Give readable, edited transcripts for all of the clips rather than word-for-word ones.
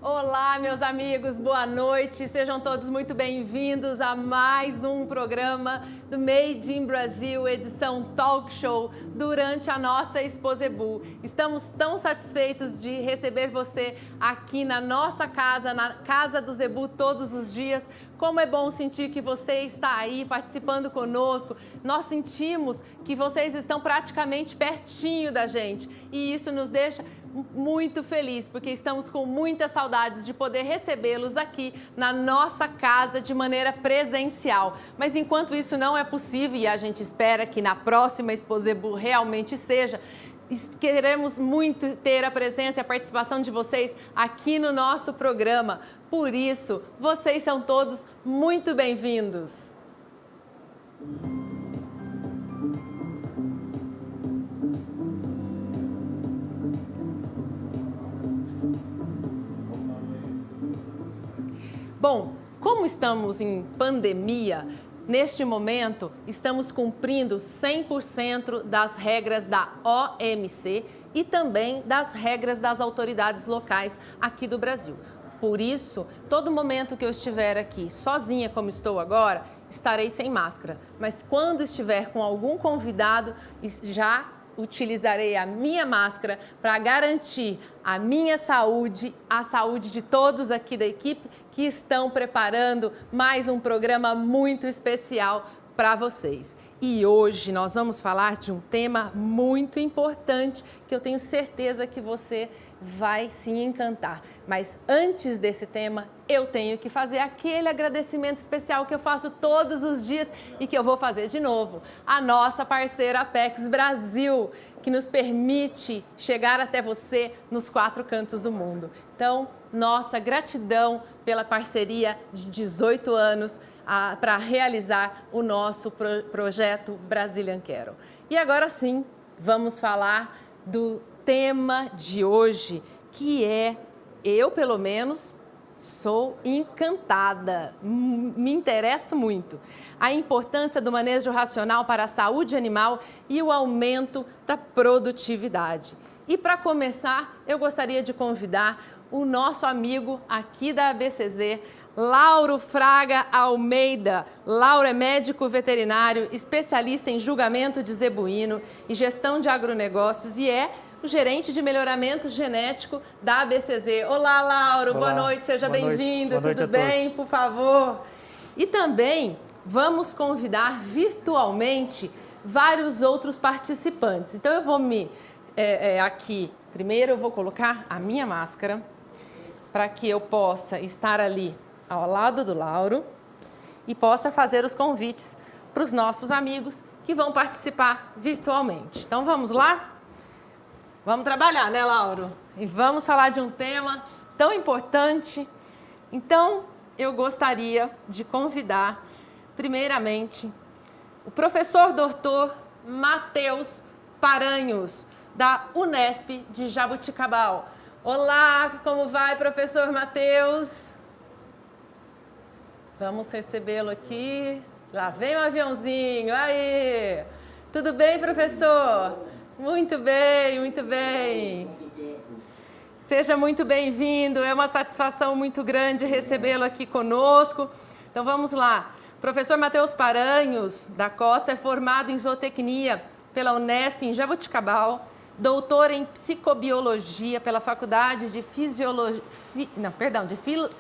Olá, meus amigos, boa noite. Sejam todos muito bem-vindos a mais um programa do Made in Brasil, edição Talk Show, durante a nossa Expo Zebu. Estamos tão satisfeitos de receber você aqui na nossa casa, na Casa do Zebu, todos os dias. Como é bom sentir que você está aí participando conosco. Nós sentimos que vocês estão praticamente pertinho da gente e isso nos deixa muito feliz, porque estamos com muitas saudades de poder recebê-los aqui na nossa casa de maneira presencial. Mas enquanto isso não é possível, e a gente espera que na próxima Expo Zebu realmente seja, queremos muito ter a presença e a participação de vocês aqui no nosso programa. Por isso, vocês são todos muito bem-vindos. Bom, como estamos em pandemia, neste momento estamos cumprindo 100% das regras da OMC e também das regras das autoridades locais aqui do Brasil. Por isso, todo momento que eu estiver aqui sozinha, como estou agora, estarei sem máscara. Mas quando estiver com algum convidado, já utilizarei a minha máscara para garantir a minha saúde, a saúde de todos aqui da equipe que estão preparando mais um programa muito especial para vocês. E hoje nós vamos falar de um tema muito importante que eu tenho certeza que você vai se encantar. Mas antes desse tema, eu tenho que fazer aquele agradecimento especial que eu faço todos os dias e que eu vou fazer de novo. A nossa parceira Apex Brasil, que nos permite chegar até você nos 4 cantos do mundo. Então, nossa gratidão pela parceria de 18 anos para realizar o nosso projeto Brazilian Quero. E agora sim, vamos falar do tema de hoje, que é, eu pelo menos, sou encantada, me interesso muito. A importância do manejo racional para a saúde animal e o aumento da produtividade. E para começar, eu gostaria de convidar o nosso amigo aqui da ABCZ, Lauro Fraga Almeida. Lauro é médico veterinário, especialista em julgamento de zebuíno e gestão de agronegócios e é o gerente de melhoramento genético da ABCZ. Olá, Lauro, Olá, boa noite, seja bem-vindo, tudo bem, por favor? E também vamos convidar virtualmente vários outros participantes. Então eu vou aqui, primeiro eu vou colocar a minha máscara para que eu possa estar ali ao lado do Lauro e possa fazer os convites para os nossos amigos que vão participar virtualmente. Então vamos lá? Vamos trabalhar, né, Lauro? E vamos falar de um tema tão importante. Então, eu gostaria de convidar, primeiramente, o professor doutor Matheus Paranhos, da Unesp de Jaboticabal. Olá, como vai, professor Matheus? Vamos recebê-lo aqui. Lá vem o aviãozinho, aí! Tudo bem, professor? Muito bem, muito bem. Seja muito bem-vindo, é uma satisfação muito grande recebê-lo aqui conosco. Então vamos lá. Professor Matheus Paranhos da Costa é formado em zootecnia pela Unesp em Jaboticabal, doutor em psicobiologia pela Faculdade de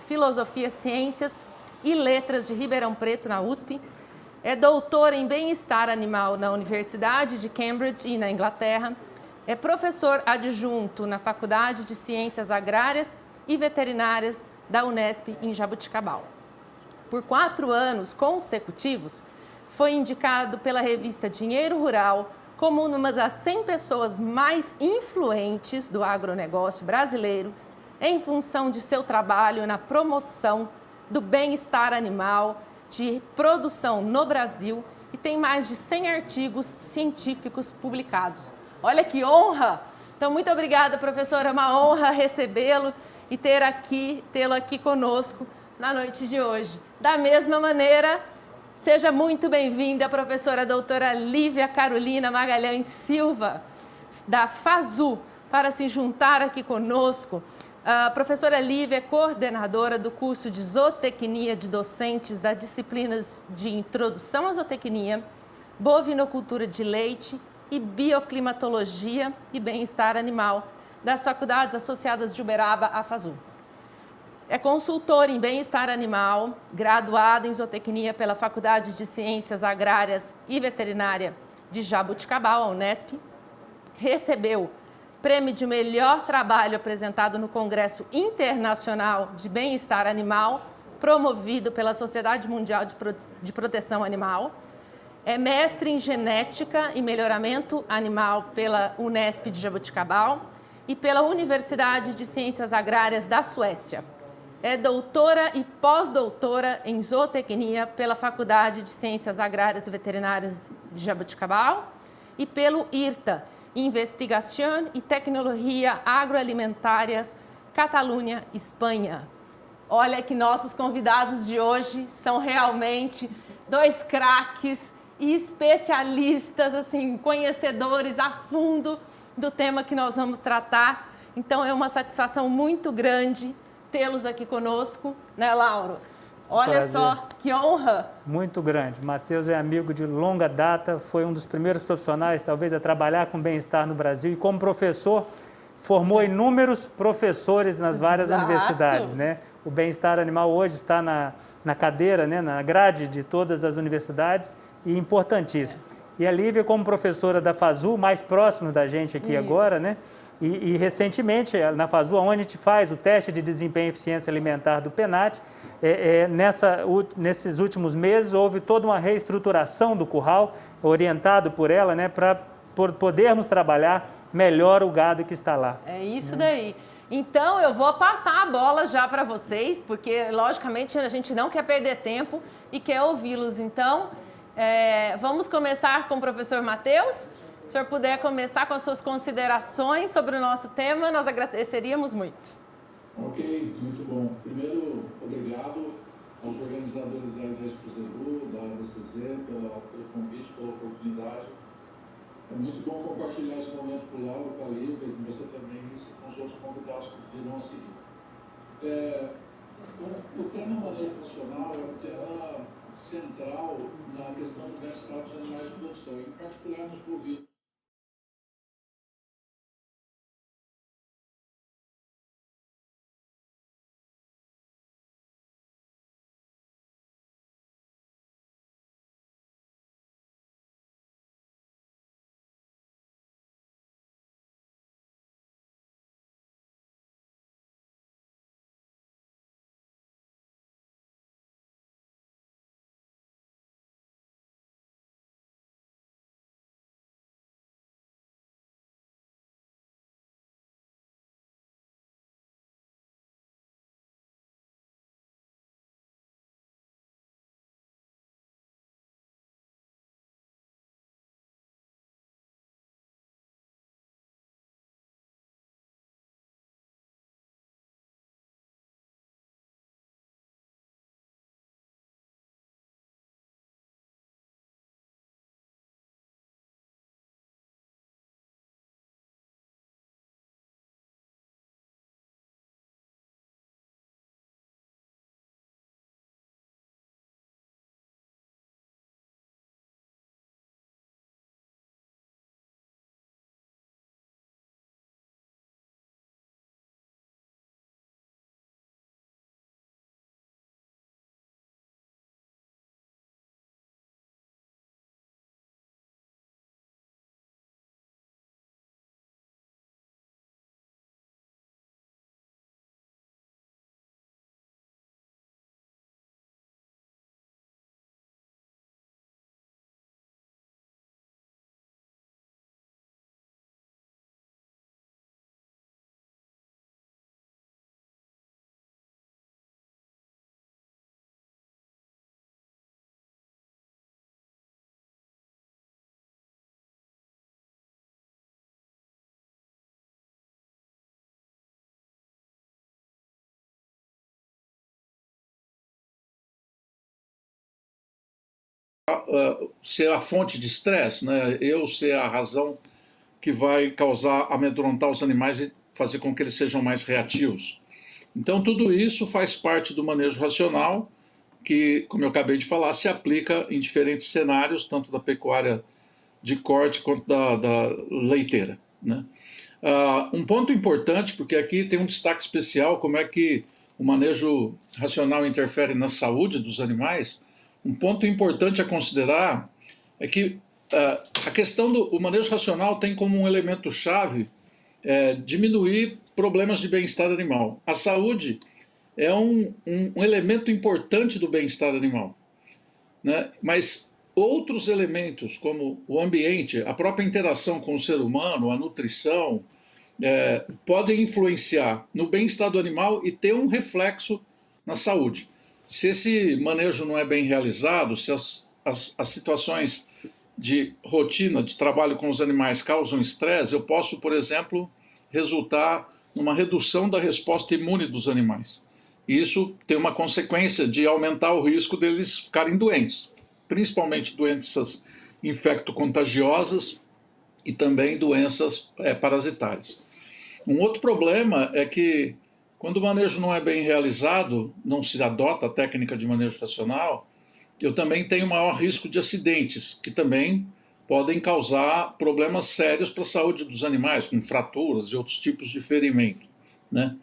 Filosofia, Ciências e Letras de Ribeirão Preto, na USP. É doutor em bem-estar animal na Universidade de Cambridge e na Inglaterra. É professor adjunto na Faculdade de Ciências Agrárias e Veterinárias da Unesp em Jaboticabal. Por 4 anos consecutivos, foi indicado pela revista Dinheiro Rural como uma das 100 pessoas mais influentes do agronegócio brasileiro em função de seu trabalho na promoção do bem-estar animal, de produção no Brasil e tem mais de 100 artigos científicos publicados. Olha que honra! Então, muito obrigada, professora. É uma honra recebê-lo e tê-lo aqui conosco na noite de hoje. Da mesma maneira, seja muito bem-vinda a professora doutora Lívia Carolina Magalhães Silva, da FASU, para se juntar aqui conosco. A professora Lívia é coordenadora do curso de zootecnia de docentes das disciplinas de introdução à zootecnia, bovinocultura de leite e bioclimatologia e bem-estar animal das faculdades associadas de Uberaba, AFASU. É consultora em bem-estar animal, graduada em zootecnia pela Faculdade de Ciências Agrárias e Veterinária de Jaboticabal, a Unesp. Recebeu prêmio de melhor trabalho apresentado no Congresso Internacional de Bem-Estar Animal, promovido pela Sociedade Mundial de Proteção Animal. É mestre em Genética e Melhoramento Animal pela Unesp de Jaboticabal e pela Universidade de Ciências Agrárias da Suécia. É doutora e pós-doutora em zootecnia pela Faculdade de Ciências Agrárias e Veterinárias de Jaboticabal e pelo IRTA, Investigação e Tecnologia Agroalimentárias, Catalunha, Espanha. Olha que nossos convidados de hoje são realmente dois craques e especialistas, assim, conhecedores a fundo do tema que nós vamos tratar. Então é uma satisfação muito grande tê-los aqui conosco, né, Lauro? Olha Prazer. Só, que honra! Muito grande. Matheus é amigo de longa data, foi um dos primeiros profissionais, talvez, a trabalhar com bem-estar no Brasil e, como professor, formou inúmeros professores nas várias universidades, né? O bem-estar animal hoje está na cadeira, né, na grade de todas as universidades e importantíssimo. E a Lívia, como professora da FASU, mais próximo da gente aqui agora, né? E recentemente, na FASU, onde a gente faz o teste de desempenho e eficiência alimentar do PENAT, nesses últimos meses houve toda uma reestruturação do curral, orientado por ela, né, para podermos trabalhar melhor o gado que está lá. É isso daí. Então, eu vou passar a bola já para vocês, porque, logicamente, a gente não quer perder tempo e quer ouvi-los. Então, vamos começar com o professor Matheus. Se o senhor puder começar com as suas considerações sobre o nosso tema, nós agradeceríamos muito. Ok, muito bom. Primeiro, obrigado aos organizadores aí da Expo Zebu, da ABCZ, pelo convite, pela oportunidade. É muito bom compartilhar esse momento com o Lauro, com a Lívia, e com você também, e com os outros convidados que virão a seguir. O tema manejo racional é um tema central na questão do bem-estar dos animais de produção, em particular nos bovinos. Ser a fonte de estresse, né? Eu ser a razão que vai causar amedrontar os animais e fazer com que eles sejam mais reativos. Então, tudo isso faz parte do manejo racional, que, como eu acabei de falar, se aplica em diferentes cenários, tanto da pecuária de corte quanto da leiteira, né? Um ponto importante, porque aqui tem um destaque especial, como é que o manejo racional interfere na saúde dos animais. Um ponto importante a considerar é que a questão do manejo racional tem como um elemento-chave diminuir problemas de bem-estar animal. A saúde é um elemento importante do bem-estar animal, né? Mas outros elementos, como o ambiente, a própria interação com o ser humano, a nutrição, podem influenciar no bem-estar do animal e ter um reflexo na saúde. Se esse manejo não é bem realizado, se as situações de rotina, de trabalho com os animais causam estresse, eu posso, por exemplo, resultar numa redução da resposta imune dos animais. Isso tem uma consequência de aumentar o risco deles ficarem doentes, principalmente doenças infecto-contagiosas e também doenças parasitárias. Um outro problema é que, quando o manejo não é bem realizado, não se adota a técnica de manejo racional, eu também tenho maior risco de acidentes, que também podem causar problemas sérios para a saúde dos animais, como fraturas e outros tipos de ferimento, né?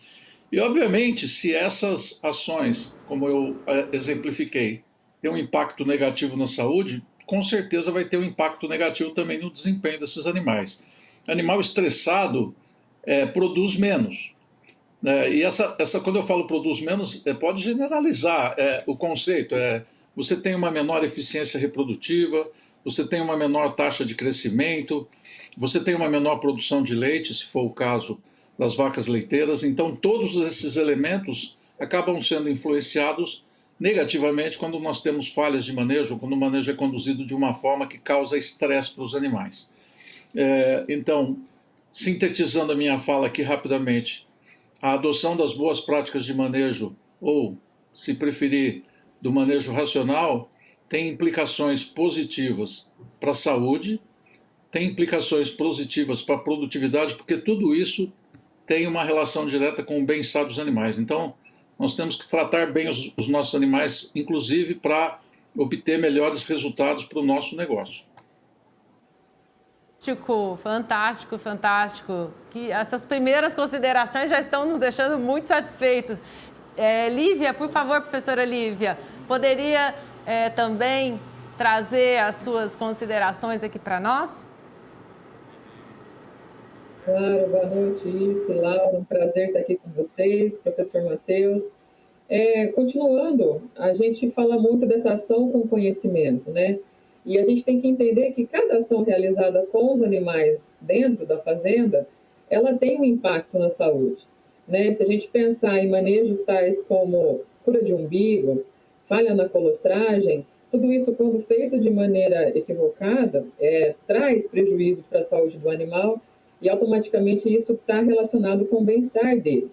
E, obviamente, se essas ações, como eu exemplifiquei, têm um impacto negativo na saúde, com certeza vai ter um impacto negativo também no desempenho desses animais. Animal estressado produz menos. E quando eu falo produz menos, pode generalizar o conceito. Você tem uma menor eficiência reprodutiva, você tem uma menor taxa de crescimento, você tem uma menor produção de leite, se for o caso das vacas leiteiras. Então, todos esses elementos acabam sendo influenciados negativamente quando nós temos falhas de manejo, quando o manejo é conduzido de uma forma que causa estresse para os animais. Então, sintetizando a minha fala aqui rapidamente, a adoção das boas práticas de manejo, ou, se preferir, do manejo racional, tem implicações positivas para a saúde, tem implicações positivas para a produtividade, porque tudo isso tem uma relação direta com o bem-estar dos animais. Então, nós temos que tratar bem os nossos animais, inclusive para obter melhores resultados para o nosso negócio. Fantástico, fantástico. Que essas primeiras considerações já estão nos deixando muito satisfeitos. Lívia, por favor, professora Lívia, poderia também trazer as suas considerações aqui para nós? Claro, boa noite, isso, Laura, um prazer estar aqui com vocês, professor Matheus. Continuando, a gente fala muito dessa ação com conhecimento, né? E a gente tem que entender que cada ação realizada com os animais dentro da fazenda, ela tem um impacto na saúde, né? Se a gente pensar em manejos tais como cura de umbigo, falha na colostragem, tudo isso, quando feito de maneira equivocada, traz prejuízos para a saúde do animal e automaticamente isso está relacionado com o bem-estar dele,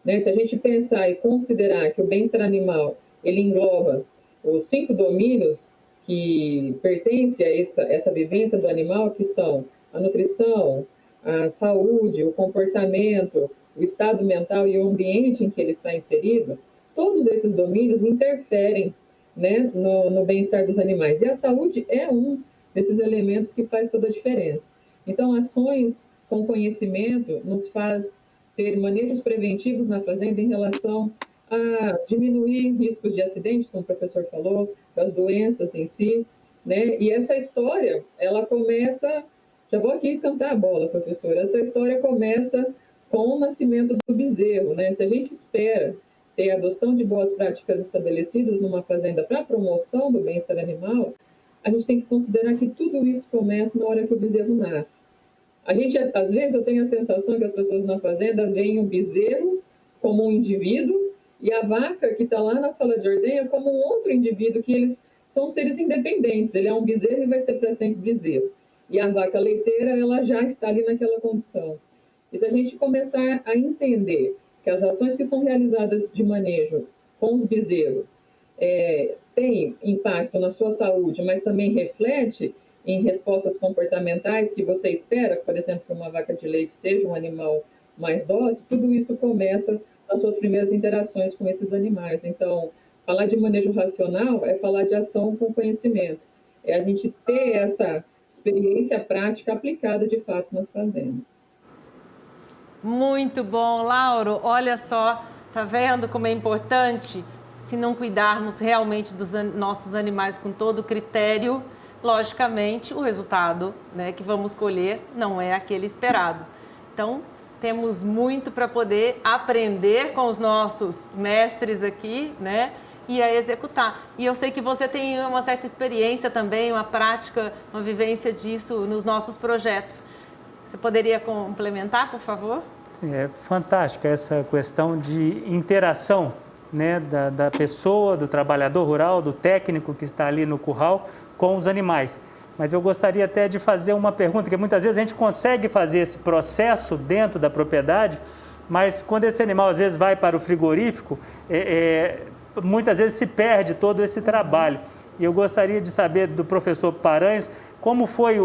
né? Se a gente pensar e considerar que o bem-estar animal ele engloba os 5 domínios que pertencem a essa vivência do animal, que são a nutrição, a saúde, o comportamento, o estado mental e o ambiente em que ele está inserido, todos esses domínios interferem, né, no bem-estar dos animais. E a saúde é um desses elementos que faz toda a diferença. Então, ações com conhecimento nos faz ter manejos preventivos na fazenda em relação a diminuir riscos de acidentes, como o professor falou, das doenças em si, né? E essa história, ela começa... Já vou aqui cantar a bola, professor. Essa história começa com o nascimento do bezerro, né? Se a gente espera ter a adoção de boas práticas estabelecidas numa fazenda para a promoção do bem-estar animal, a gente tem que considerar que tudo isso começa na hora que o bezerro nasce. Às vezes, eu tenho a sensação que as pessoas na fazenda veem o bezerro como um indivíduo e a vaca que está lá na sala de ordenha como um outro indivíduo, que eles são seres independentes. Ele é um bezerro e vai ser para sempre bezerro. E a vaca leiteira, ela já está ali naquela condição. E se a gente começar a entender que as ações que são realizadas de manejo com os bezerros têm impacto na sua saúde, mas também reflete em respostas comportamentais que você espera, por exemplo, que uma vaca de leite seja um animal mais dócil, tudo isso começa nas suas primeiras interações com esses animais. Então, falar de manejo racional é falar de ação com conhecimento. É a gente ter essa experiência prática aplicada, de fato, nas fazendas. Muito bom, Lauro. Olha só, tá vendo como é importante? Se não cuidarmos realmente dos nossos animais com todo o critério, logicamente, o resultado, né, que vamos colher não é aquele esperado. Então, temos muito para poder aprender com os nossos mestres aqui, né? E a executar. E eu sei que você tem uma certa experiência também, uma prática, uma vivência disso nos nossos projetos. Você poderia complementar, por favor? Sim, é fantástica essa questão de interação, né, da pessoa, do trabalhador rural, do técnico que está ali no curral com os animais. Mas eu gostaria até de fazer uma pergunta, que muitas vezes a gente consegue fazer esse processo dentro da propriedade, mas quando esse animal às vezes vai para o frigorífico, muitas vezes se perde todo esse trabalho. E eu gostaria de saber do professor Paranhos como foi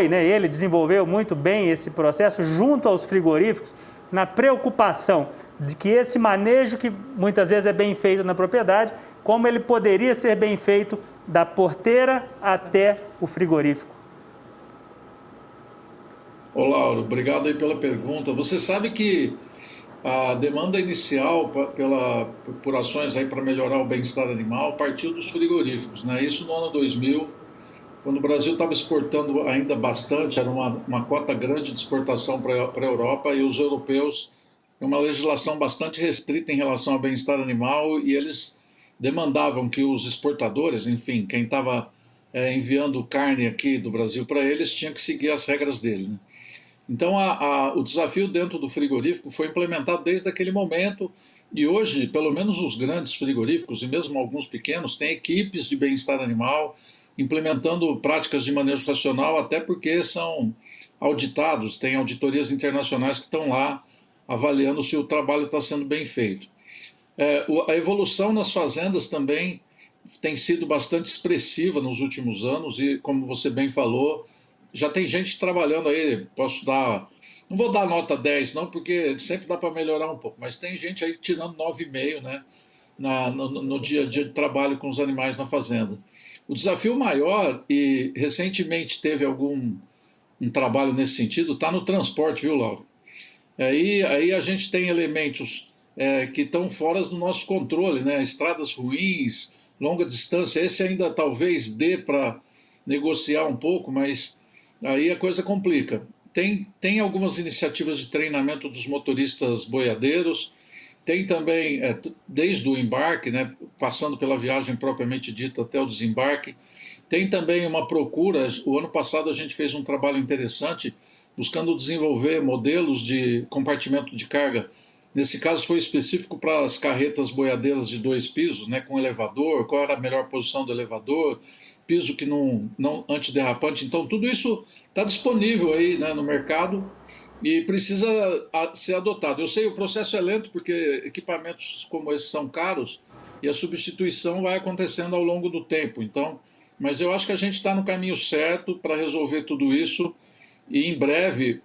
né? Ele desenvolveu muito bem esse processo junto aos frigoríficos, na preocupação de que esse manejo, que muitas vezes é bem feito na propriedade, como ele poderia ser bem feito da porteira até o frigorífico. Ô Lauro, obrigado aí pela pergunta. Você sabe que a demanda inicial por ações aí para melhorar o bem-estar animal partiu dos frigoríficos, né? Isso no ano 2000, quando o Brasil estava exportando ainda bastante, era uma cota grande de exportação para a Europa, e os europeus têm uma legislação bastante restrita em relação ao bem-estar animal, e eles demandavam que os exportadores, enfim, quem estava enviando carne aqui do Brasil para eles, tinha que seguir as regras dele, né? Então, o desafio dentro do frigorífico foi implementado desde aquele momento, e hoje, pelo menos os grandes frigoríficos, e mesmo alguns pequenos, têm equipes de bem-estar animal, implementando práticas de manejo racional, até porque são auditados, tem auditorias internacionais que estão lá avaliando se o trabalho está sendo bem feito. A evolução nas fazendas também tem sido bastante expressiva nos últimos anos, e como você bem falou, já tem gente trabalhando aí, não vou dar nota 10 não, porque sempre dá para melhorar um pouco, mas tem gente aí tirando 9,5, né, no dia a dia de trabalho com os animais na fazenda. O desafio maior, e recentemente teve um trabalho nesse sentido, está no transporte, viu, Lauro? Aí a gente tem elementos que estão fora do nosso controle, né? Estradas ruins, longa distância, esse ainda talvez dê para negociar um pouco, mas aí a coisa complica. Tem algumas iniciativas de treinamento dos motoristas boiadeiros, tem também, desde o embarque, né, passando pela viagem propriamente dita até o desembarque, tem também uma procura. O ano passado a gente fez um trabalho interessante buscando desenvolver modelos de compartimento de carga. Nesse caso foi específico para as carretas boiadeiras de 2 pisos, né, com elevador, qual era a melhor posição do elevador, piso que não antiderrapante. Então tudo isso está disponível aí, né, no mercado, e precisa ser adotado. Eu sei, o processo é lento porque equipamentos como esses são caros e a substituição vai acontecendo ao longo do tempo. Então, mas eu acho que a gente está no caminho certo para resolver tudo isso, e em breve,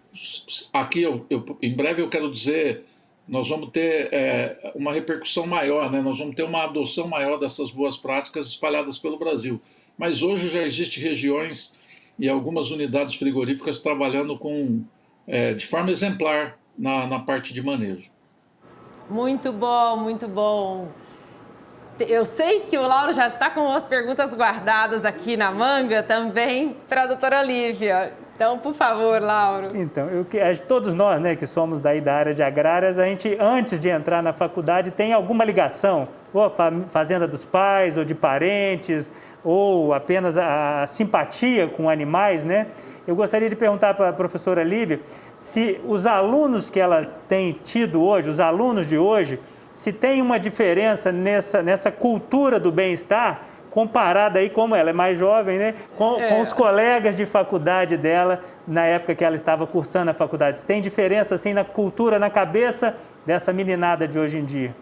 em breve eu quero dizer, nós vamos ter uma repercussão maior, né? Nós vamos ter uma adoção maior dessas boas práticas espalhadas pelo Brasil. Mas hoje já existem regiões e algumas unidades frigoríficas trabalhando de forma exemplar na parte de manejo. Muito bom, muito bom. Eu sei que o Lauro já está com as perguntas guardadas aqui na manga também para a doutora Olívia. Então, por favor, Lauro. Então, todos nós, né, que somos daí da área de agrárias, a gente, antes de entrar na faculdade, tem alguma ligação, ou a fazenda dos pais, ou de parentes, ou apenas a simpatia com animais, né? Eu gostaria de perguntar para a professora Lívia se os alunos que ela tem tido hoje, os alunos de hoje, se tem uma diferença nessa cultura do bem-estar, comparada aí, como ela é mais jovem, né, com os colegas de faculdade dela, na época que ela estava cursando a faculdade. Se tem diferença assim na cultura, na cabeça dessa meninada de hoje em dia?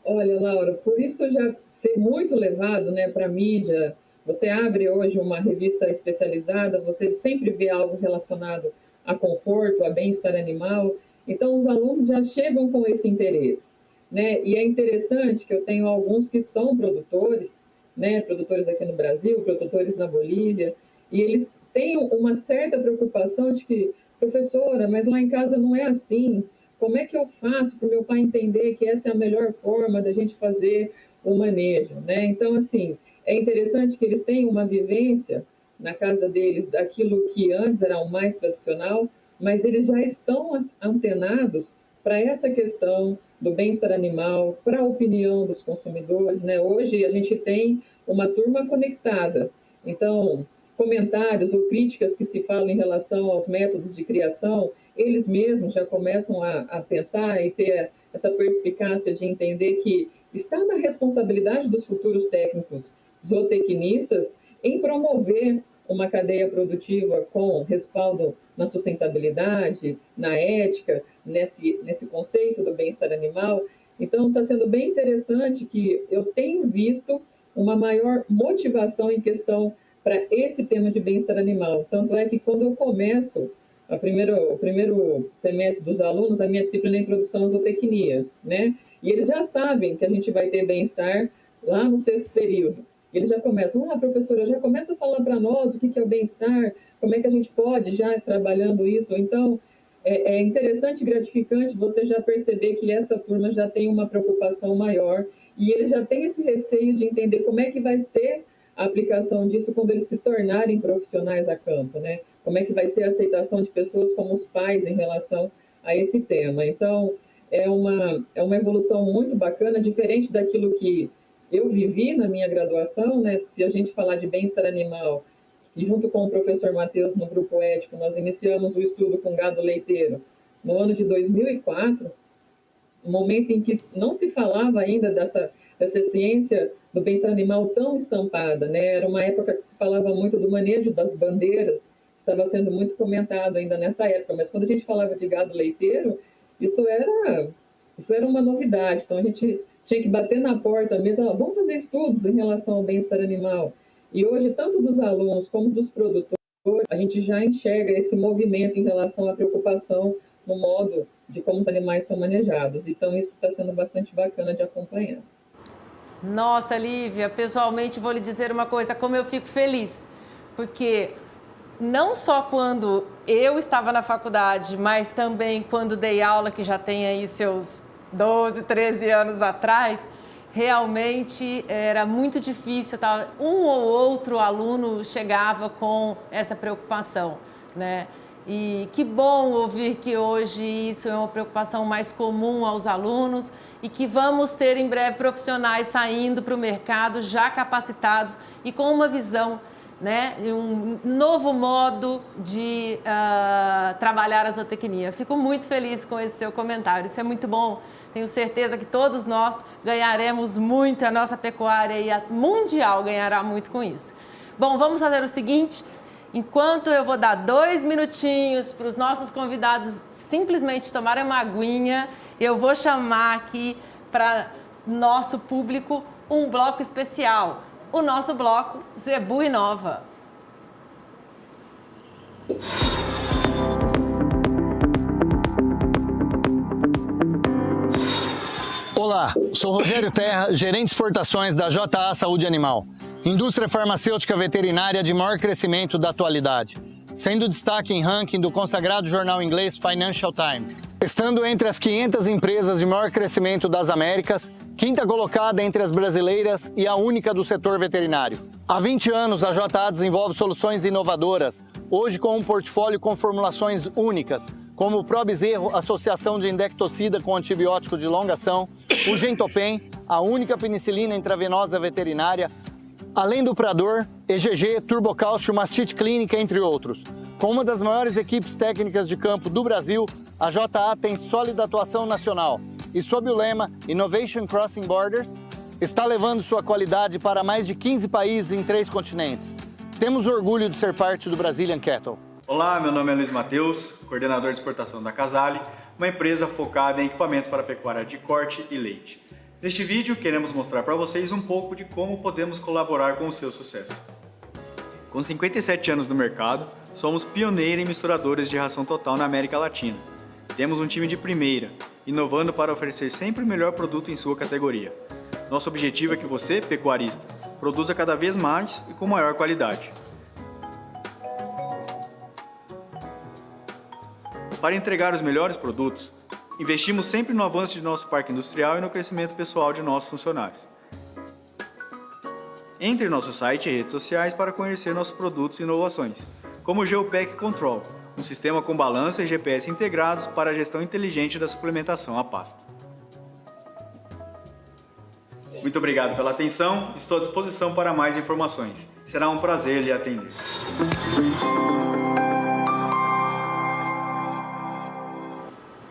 Olha, Laura, por isso já ser muito levado, né, para a mídia. Você abre hoje uma revista especializada, você sempre vê algo relacionado a conforto, a bem-estar animal. Então, os alunos já chegam com esse interesse, né? E é interessante que eu tenho alguns que são produtores, né? Produtores aqui no Brasil, produtores na Bolívia, e eles têm uma certa preocupação de que, professora, mas lá em casa não é assim. Como é que eu faço para o meu pai entender que essa é a melhor forma da gente fazer o manejo, né? Então, assim, é interessante que eles tenham uma vivência na casa deles daquilo que antes era o mais tradicional, mas eles já estão antenados para essa questão do bem-estar animal, para a opinião dos consumidores, né? Hoje a gente tem uma turma conectada, então comentários ou críticas que se falam em relação aos métodos de criação, eles mesmos já começam a pensar e ter essa perspicácia de entender que está na responsabilidade dos futuros técnicos zootecnistas em promover uma cadeia produtiva com respaldo na sustentabilidade, na ética, nesse conceito do bem-estar animal. Então, está sendo bem interessante que eu tenho visto uma maior motivação em questão para esse tema de bem-estar animal. Tanto é que quando eu começo o primeiro semestre dos alunos, a minha disciplina é Introdução à Zootecnia, né? E eles já sabem que a gente vai ter bem-estar lá no 6º período. Eles já começam, professora, já começa a falar para nós o que é o bem-estar, como é que a gente pode já ir trabalhando isso. Então, é interessante e gratificante você já perceber que essa turma já tem uma preocupação maior e eles já têm esse receio de entender como é que vai ser a aplicação disso quando eles se tornarem profissionais a campo, né? Como é que vai ser a aceitação de pessoas como os pais em relação a esse tema. Então, é uma evolução muito bacana, diferente daquilo que eu vivi na minha graduação, né? Se a gente falar de bem-estar animal, e junto com o professor Matheus, no grupo ético, nós iniciamos o estudo com gado leiteiro no ano de 2004, um momento em que não se falava ainda dessa ciência do bem-estar animal tão estampada, né? Era uma época que se falava muito do manejo das bandeiras, estava sendo muito comentado ainda nessa época, mas quando a gente falava de gado leiteiro, isso era uma novidade. Então a gente tinha que bater na porta mesmo, vamos fazer estudos em relação ao bem-estar animal. E hoje, tanto dos alunos como dos produtores, a gente já enxerga esse movimento em relação à preocupação no modo de como os animais são manejados. Então isso está sendo bastante bacana de acompanhar. Nossa, Lívia, pessoalmente vou lhe dizer uma coisa, como eu fico feliz, porque não só quando eu estava na faculdade, mas também quando dei aula, que já tem aí seus 12, 13 anos atrás, realmente era muito difícil, tá? Um ou outro aluno chegava com essa preocupação, né? E que bom ouvir que hoje isso é uma preocupação mais comum aos alunos e que vamos ter em breve profissionais saindo para o mercado já capacitados e com uma visão, né, um novo modo de trabalhar a zootecnia. Fico muito feliz com esse seu comentário, isso é muito bom. Tenho certeza que todos nós ganharemos muito, a nossa pecuária e a mundial ganhará muito com isso. Bom, vamos fazer o seguinte, enquanto eu vou dar 2 minutinhos para os nossos convidados simplesmente tomarem uma aguinha, eu vou chamar aqui para nosso público um bloco especial. O nosso bloco Zebu Inova. Olá, sou Rogério Terra, gerente de exportações da JA Saúde Animal, indústria farmacêutica veterinária de maior crescimento da atualidade, sendo destaque em ranking do consagrado jornal inglês Financial Times. Estando entre as 500 empresas de maior crescimento das Américas, 5ª colocada entre as brasileiras e a única do setor veterinário. Há 20 anos, a JA desenvolve soluções inovadoras, hoje com um portfólio com formulações únicas, como o ProBezerro, associação de indectocida com antibiótico de longa ação, o Gentopen, a única penicilina intravenosa veterinária, além do Prador, EGG, Turbocálcio, Mastite Clínica, entre outros. Com uma das maiores equipes técnicas de campo do Brasil, a JA tem sólida atuação nacional e, sob o lema Innovation Crossing Borders, está levando sua qualidade para mais de 15 países em 3 continentes. Temos orgulho de ser parte do Brazilian Cattle. Olá, meu nome é Luiz Matheus, coordenador de exportação da Casale, uma empresa focada em equipamentos para pecuária de corte e leite. Neste vídeo, queremos mostrar para vocês um pouco de como podemos colaborar com o seu sucesso. Com 57 anos no mercado, somos pioneiros em misturadores de ração total na América Latina. Temos um time de primeira, inovando para oferecer sempre o melhor produto em sua categoria. Nosso objetivo é que você, pecuarista, produza cada vez mais e com maior qualidade. Para entregar os melhores produtos, investimos sempre no avanço de nosso parque industrial e no crescimento pessoal de nossos funcionários. Entre em nosso site e redes sociais para conhecer nossos produtos e inovações, como o Geopec Control, um sistema com balança e GPS integrados para a gestão inteligente da suplementação a pasto. Muito obrigado pela atenção, estou à disposição para mais informações. Será um prazer lhe atender.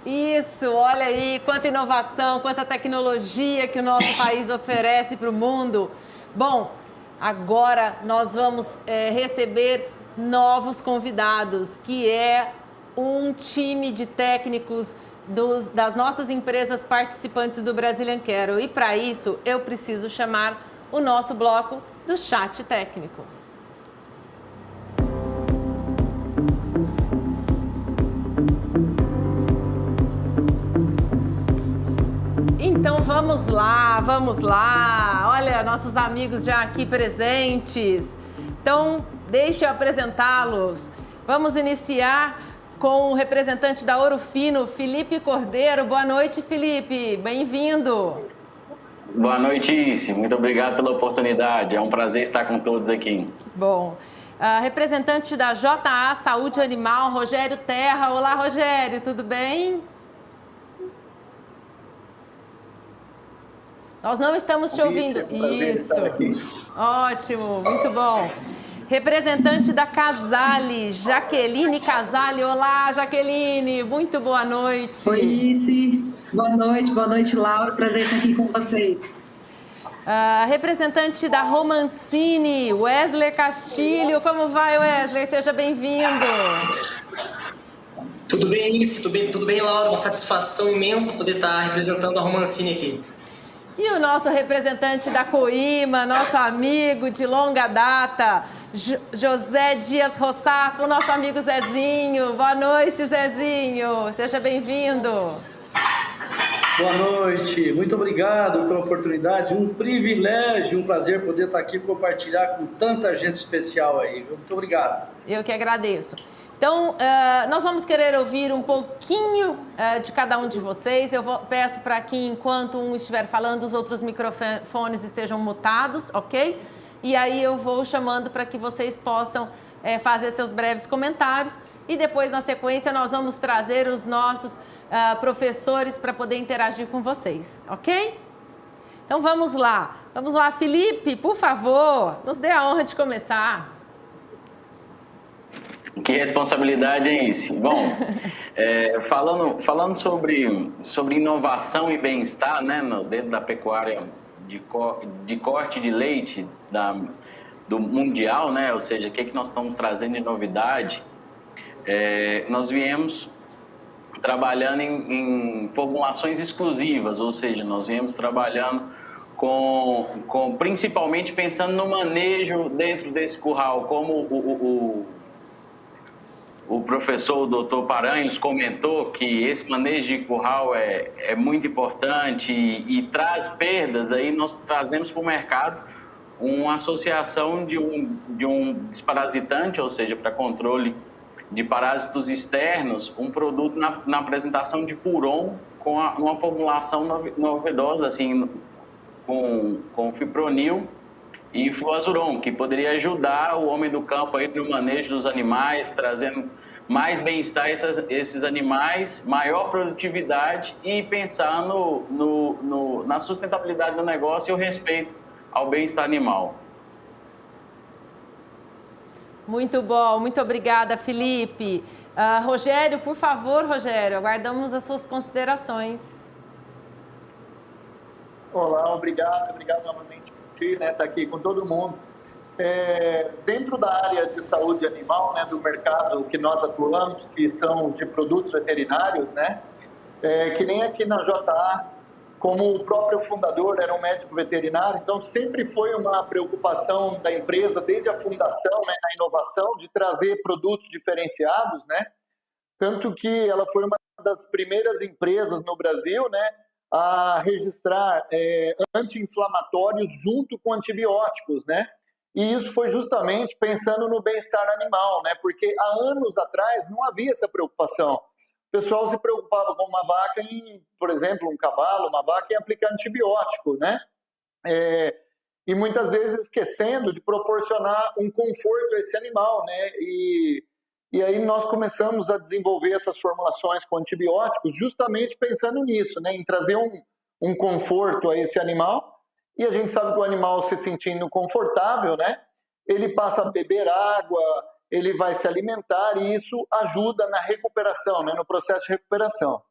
Isso, olha aí, quanta inovação, quanta tecnologia que o nosso país oferece para o mundo. Bom, agora nós vamos receber novos convidados, que é um time de técnicos das nossas empresas participantes do Brazilian Cattle. E para isso, eu preciso chamar o nosso bloco do Chat Técnico. Então vamos lá. Olha, nossos amigos já aqui presentes. Então, deixe eu apresentá-los. Vamos iniciar com o representante da Ouro Fino, Felipe Cordeiro. Boa noite, Felipe. Bem-vindo. Boa noite, Ici. Muito obrigado pela oportunidade. É um prazer estar com todos aqui. Que bom. Representante da JA Saúde Animal, Rogério Terra. Olá, Rogério. Tudo bem? Nós não estamos te ouvindo. Isso. Ótimo, muito bom. Representante da Casale, Jaqueline Casale. Olá, Jaqueline. Muito boa noite. Oi, Ici. Boa noite, Laura. Prazer estar aqui com vocês. Representante da Romancini, Wesley Castilho. Como vai, Wesley? Seja bem-vindo. Tudo bem, Ici? Tudo bem, Laura. Uma satisfação imensa poder estar representando a Romancini aqui. E o nosso representante da Coima, nosso amigo de longa data, José Dias Rossafo, nosso amigo Zezinho. Boa noite, Zezinho. Seja bem-vindo. Boa noite. Muito obrigado pela oportunidade. Um privilégio, um prazer poder estar aqui e compartilhar com tanta gente especial aí. Muito obrigado. Eu que agradeço. Então, nós vamos querer ouvir um pouquinho de cada um de vocês. Eu peço para que, enquanto um estiver falando, os outros microfones estejam mutados, ok? E aí eu vou chamando para que vocês possam fazer seus breves comentários. E depois, na sequência, nós vamos trazer os nossos professores para poder interagir com vocês, ok? Então, vamos lá. Vamos lá, Felipe, por favor, nos dê a honra de começar. Que responsabilidade é isso? Bom, falando sobre inovação e bem-estar, né, dentro da pecuária de corte de leite do mundial, né, ou seja, o que nós estamos trazendo de novidade, nós viemos trabalhando em formulações exclusivas, ou seja, nós viemos trabalhando principalmente pensando no manejo dentro desse curral, como o professor, o doutor Paranhos, comentou que esse manejo de curral é muito importante e traz perdas. Aí nós trazemos para o mercado uma associação de um desparasitante, ou seja, para controle de parásitos externos, um produto na apresentação de Puron com uma formulação novedosa, assim, com fipronil e fluazuron, que poderia ajudar o homem do campo aí no manejo dos animais, trazendo mais bem-estar a esses animais, maior produtividade e pensar na sustentabilidade do negócio e o respeito ao bem-estar animal. Muito bom, muito obrigada, Felipe. Rogério, por favor, Rogério, aguardamos as suas considerações. Olá, obrigado novamente por estar aqui com todo mundo. Dentro da área de saúde animal, né, do mercado que nós atuamos, que são de produtos veterinários, né, que nem aqui na JA, como o próprio fundador era um médico veterinário, então sempre foi uma preocupação da empresa, desde a fundação, né, na inovação, de trazer produtos diferenciados, né? Tanto que ela foi uma das primeiras empresas no Brasil, né, a registrar anti-inflamatórios junto com antibióticos, né? E isso foi justamente pensando no bem-estar animal, né? Porque há anos atrás não havia essa preocupação. O pessoal se preocupava com uma vaca, por exemplo, um cavalo, uma vaca, em aplicar antibiótico, né? E muitas vezes esquecendo de proporcionar um conforto a esse animal, né? E aí nós começamos a desenvolver essas formulações com antibióticos justamente pensando nisso, né? Em trazer um conforto a esse animal. E a gente sabe que o animal, se sentindo confortável, né? Ele passa a beber água, ele vai se alimentar e isso ajuda na recuperação, né? No processo de recuperação.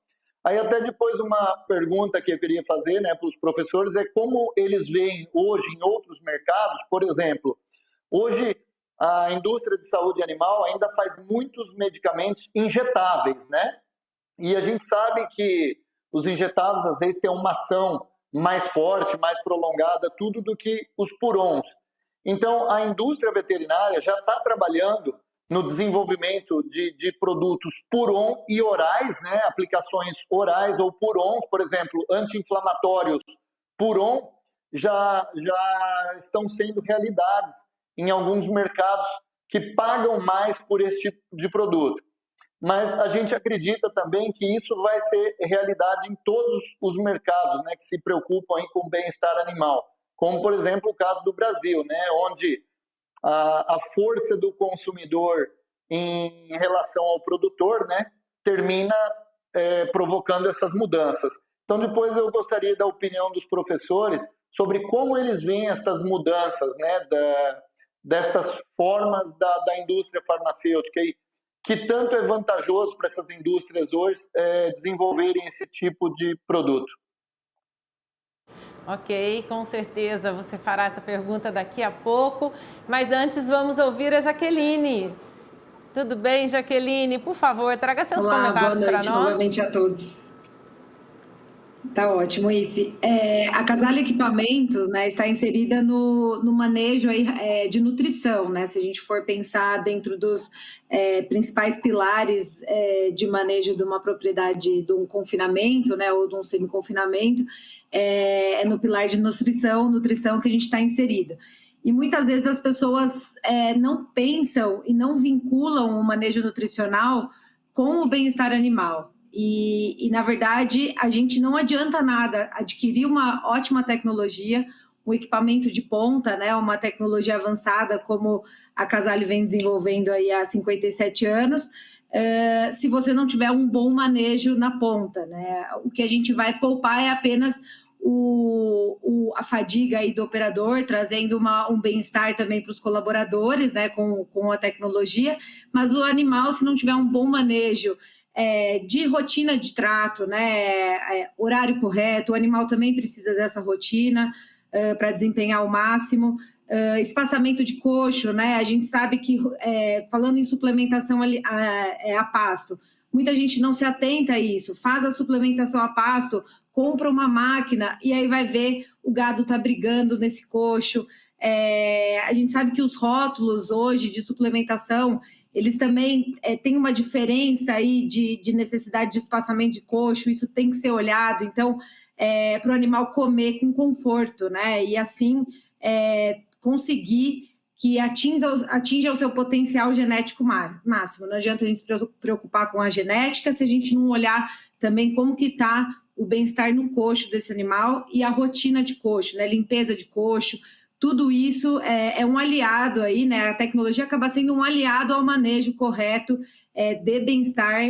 Aí até depois uma pergunta que eu queria fazer, né, para os professores é como eles veem hoje em outros mercados, por exemplo, hoje a indústria de saúde animal ainda faz muitos medicamentos injetáveis, né? E a gente sabe que os injetáveis às vezes têm uma ação mais forte, mais prolongada, tudo do que os purons. Então, a indústria veterinária já está trabalhando no desenvolvimento de produtos puron e orais, né? Aplicações orais ou purons, por exemplo, anti-inflamatórios puron já estão sendo realidades em alguns mercados que pagam mais por esse tipo de produto. Mas a gente acredita também que isso vai ser realidade em todos os mercados, né, que se preocupam aí com o bem-estar animal, como, por exemplo, o caso do Brasil, né, onde a força do consumidor em relação ao produtor, né, termina provocando essas mudanças. Então, depois eu gostaria da opinião dos professores sobre como eles veem essas mudanças, né, dessas formas da indústria farmacêutica e que tanto é vantajoso para essas indústrias hoje desenvolverem esse tipo de produto. Ok, com certeza você fará essa pergunta daqui a pouco, mas antes vamos ouvir a Jaqueline. Tudo bem, Jaqueline? Por favor, traga seus comentários para nós. Boa noite novamente a todos. Tá ótimo, Isi. A Casale Equipamentos, né, está inserida no manejo aí, de nutrição, né? Se a gente for pensar dentro dos principais pilares de manejo de uma propriedade, de um confinamento, né, ou de um semi-confinamento, é no pilar de nutrição que a gente está inserida. E muitas vezes as pessoas não pensam e não vinculam o manejo nutricional com o bem-estar animal. E, na verdade, a gente não adianta nada adquirir uma ótima tecnologia, um equipamento de ponta, né, uma tecnologia avançada como a Casale vem desenvolvendo aí há 57 anos, se você não tiver um bom manejo na ponta, né? O que a gente vai poupar é apenas a fadiga aí do operador, trazendo um bem-estar também para os colaboradores, né, com a tecnologia, mas o animal, se não tiver um bom manejo de rotina de trato, né, horário correto, o animal também precisa dessa rotina para desempenhar o máximo, espaçamento de coxo, né, a gente sabe que, falando em suplementação a pasto, muita gente não se atenta a isso, faz a suplementação a pasto, compra uma máquina e aí vai ver o gado tá brigando nesse coxo. A gente sabe que os rótulos hoje de suplementação, eles também têm uma diferença aí de necessidade de espaçamento de coxo, isso tem que ser olhado, então, para o animal comer com conforto, né? E assim conseguir que atinja o seu potencial genético máximo. Não adianta a gente se preocupar com a genética se a gente não olhar também como que está o bem-estar no coxo desse animal e a rotina de coxo, né? Limpeza de coxo, tudo isso é um aliado aí, né? A tecnologia acaba sendo um aliado ao manejo correto de bem-estar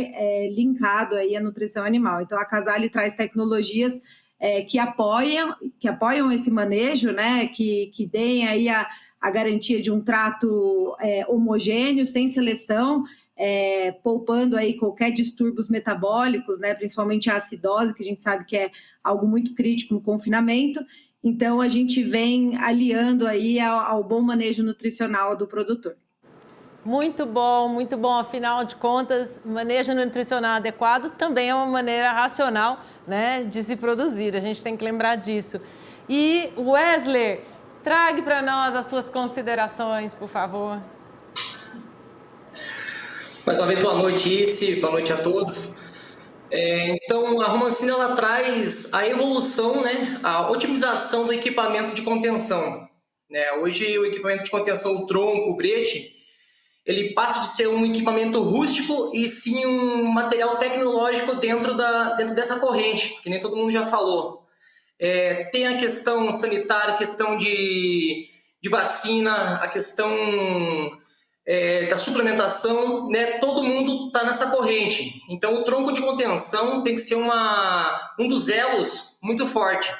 linkado aí à nutrição animal. Então, a Casale traz tecnologias que apoiam esse manejo, né? Que deem aí a garantia de um trato homogêneo, sem seleção, poupando aí qualquer distúrbios metabólicos, né? Principalmente a acidose, que a gente sabe que é algo muito crítico no confinamento. Então, a gente vem aliando aí ao bom manejo nutricional do produtor. Muito bom, muito bom. Afinal de contas, manejo nutricional adequado também é uma maneira racional, né, de se produzir. A gente tem que lembrar disso. E, Wesley, traga para nós as suas considerações, por favor. Mais uma vez, boa noite, Isi, boa noite a todos. Então, a Romancini, ela traz a evolução, né, a otimização do equipamento de contenção. Né? Hoje, o equipamento de contenção, o tronco, o brete, ele passa de ser um equipamento rústico e sim um material tecnológico dentro dessa corrente, que nem todo mundo já falou. Tem a questão sanitária, a questão de vacina, a questão da suplementação, né? Todo mundo está nessa corrente. Então, o tronco de contenção tem que ser um dos elos muito forte.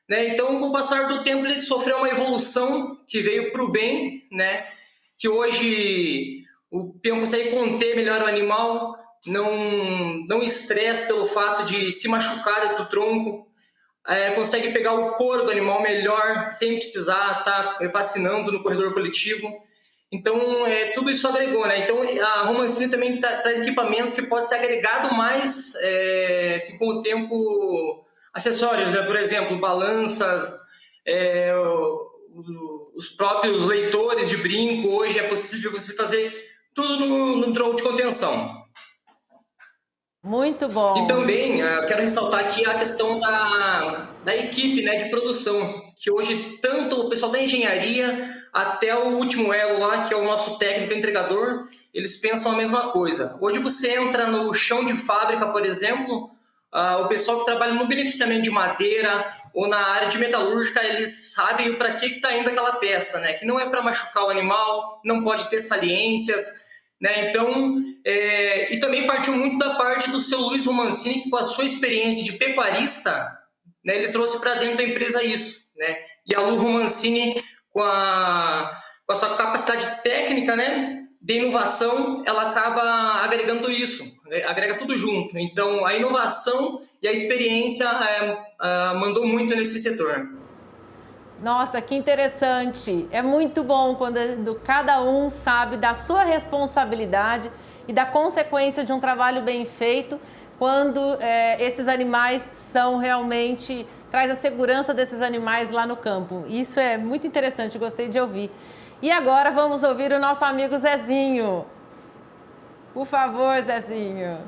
Né? Então, com o passar do tempo, ele sofreu uma evolução que veio para o bem, né? Que hoje o peão consegue conter melhor o animal, não estressa pelo fato de se machucar dentro do tronco, consegue pegar o couro do animal melhor, sem precisar estar vacinando no corredor coletivo. Então, tudo isso agregou, né? Então, a Romancini também traz equipamentos que pode ser agregado mais, assim, com o tempo, acessórios, né? Por exemplo, balanças, os próprios leitores de brinco. Hoje é possível você fazer tudo no tronco de contenção. Muito bom. E também, quero ressaltar aqui a questão da equipe, né, de produção, que hoje tanto o pessoal da engenharia até o último elo lá, que é o nosso técnico entregador, eles pensam a mesma coisa. Hoje você entra no chão de fábrica, por exemplo, o pessoal que trabalha no beneficiamento de madeira ou na área de metalúrgica, eles sabem para que está indo aquela peça, né? Que não é para machucar o animal, não pode ter saliências, né? Então, e também partiu muito da parte do seu Luiz Romancini, que com a sua experiência de pecuarista, né, ele trouxe para dentro da empresa isso, né? E a Lu Romancini, com a sua capacidade técnica, né, de inovação, ela acaba agregando isso, né? Agrega tudo junto. Então, a inovação e a experiência mandou muito nesse setor. Nossa, que interessante. É muito bom quando cada um sabe da sua responsabilidade e da consequência de um trabalho bem feito, quando esses animais são realmente... traz a segurança desses animais lá no campo. Isso é muito interessante, gostei de ouvir. E agora vamos ouvir o nosso amigo Zezinho. Por favor, Zezinho.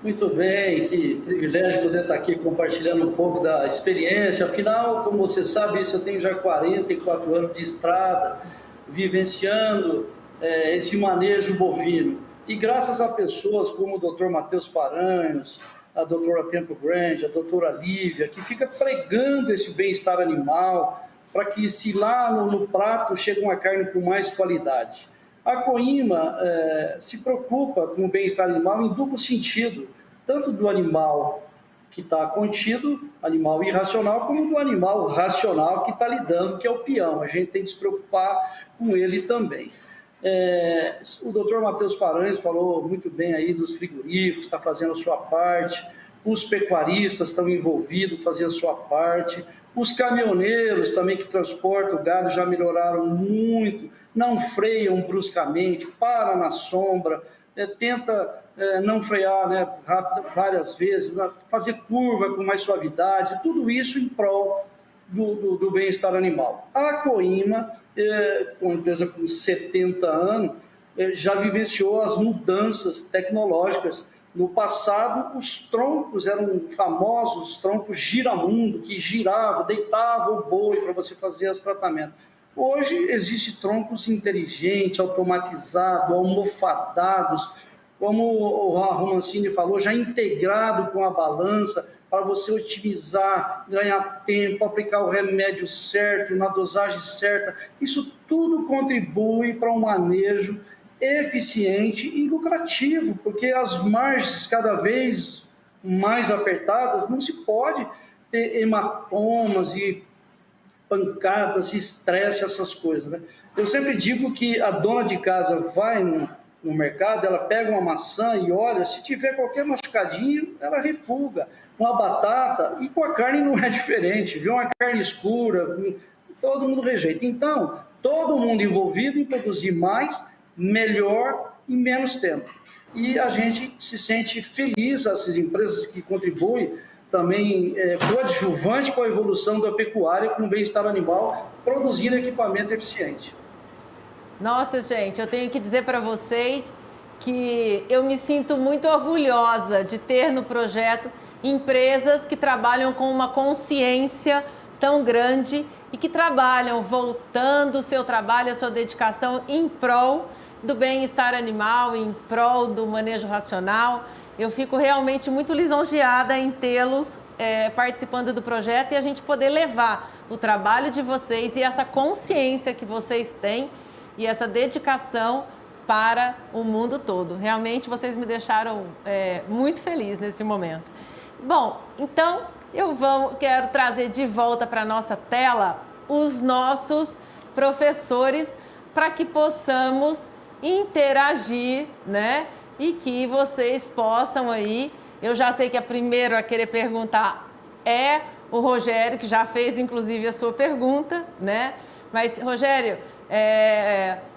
Muito bem, que privilégio poder estar aqui compartilhando um pouco da experiência. Afinal, como você sabe, eu tenho já 44 anos de estrada, vivenciando esse manejo bovino. E graças a pessoas como o Dr. Matheus Paranhos, a doutora Tempo Grande, a doutora Lívia, que fica pregando esse bem-estar animal para que, se lá no prato chega uma carne com mais qualidade. A Coima se preocupa com o bem-estar animal em duplo sentido, tanto do animal que está contido, animal irracional, como do animal racional que está lidando, que é o peão. A gente tem que se preocupar com ele também. O doutor Matheus Paranhos falou muito bem aí dos frigoríficos, está fazendo a sua parte, os pecuaristas estão envolvidos, fazendo a sua parte, os caminhoneiros também que transportam o gado já melhoraram muito, não freiam bruscamente, para na sombra, tenta não frear, né, várias vezes, fazer curva com mais suavidade, tudo isso em prol do bem-estar animal. A Coima, uma empresa com 70 anos, já vivenciou as mudanças tecnológicas. No passado, os troncos eram famosos, os troncos giramundo, que giravam, deitavam o boi para você fazer os tratamentos. Hoje, existem troncos inteligentes, automatizados, almofadados, como o Romancini falou, já integrado com a balança, para você otimizar, ganhar tempo, aplicar o remédio certo, na dosagem certa. Isso tudo contribui para um manejo eficiente e lucrativo, porque as margens cada vez mais apertadas, não se pode ter hematomas e pancadas, estresse, essas coisas, né? Eu sempre digo que a dona de casa vai no mercado, ela pega uma maçã e olha, se tiver qualquer machucadinho, ela refuga. Uma batata, e com a carne não é diferente, viu? Uma carne escura, todo mundo rejeita. Então, todo mundo envolvido em produzir mais melhor em menos tempo. E a gente se sente feliz, essas empresas que contribuem também coadjuvante com a evolução da pecuária, com o bem-estar animal, produzindo equipamento eficiente. Nossa, gente, eu tenho que dizer para vocês que eu me sinto muito orgulhosa de ter no projeto empresas que trabalham com uma consciência tão grande e que trabalham voltando o seu trabalho, a sua dedicação em prol do bem-estar animal, em prol do manejo racional. Eu fico realmente muito lisonjeada em tê-los participando do projeto e a gente poder levar o trabalho de vocês e essa consciência que vocês têm e essa dedicação para o mundo todo. Realmente vocês me deixaram muito feliz nesse momento. Bom, então quero trazer de volta para a nossa tela os nossos professores para que possamos interagir, né? E que vocês possam aí, eu já sei que a primeira a querer perguntar é o Rogério, que já fez inclusive a sua pergunta, né? Mas, Rogério,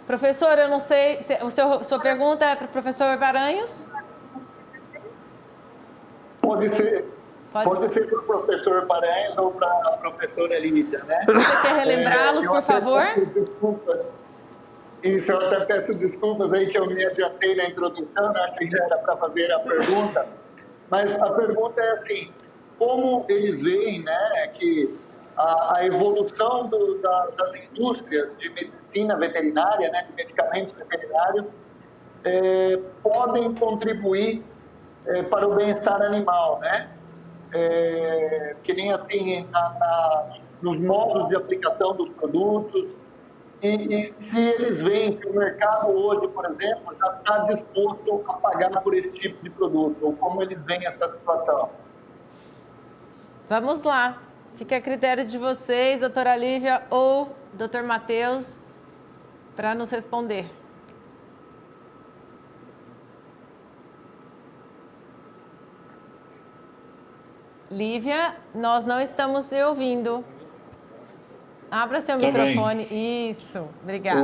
professor, eu não sei, sua pergunta é para o professor Paranhos? Pode ser para o professor Paranhos ou para a professora Lívia, né? Você quer relembrá-los, por favor? Desculpa. Isso, eu até peço desculpas aí que eu me adiantei na introdução, né? Achei que já era para fazer a pergunta, mas a pergunta é assim, como eles veem, né, que a evolução das indústrias de medicina veterinária, né, de medicamentos veterinários, podem contribuir para o bem-estar animal, né? Que nem assim, nos modos de aplicação dos produtos, e se eles veem que o mercado hoje, por exemplo, já está disposto a pagar por esse tipo de produto, ou como eles veem essa situação. Vamos lá. Fica a critério de vocês, doutora Lívia ou doutor Matheus, para nos responder. Lívia, nós não estamos te ouvindo. Abra seu microfone. Bem. Isso, obrigada.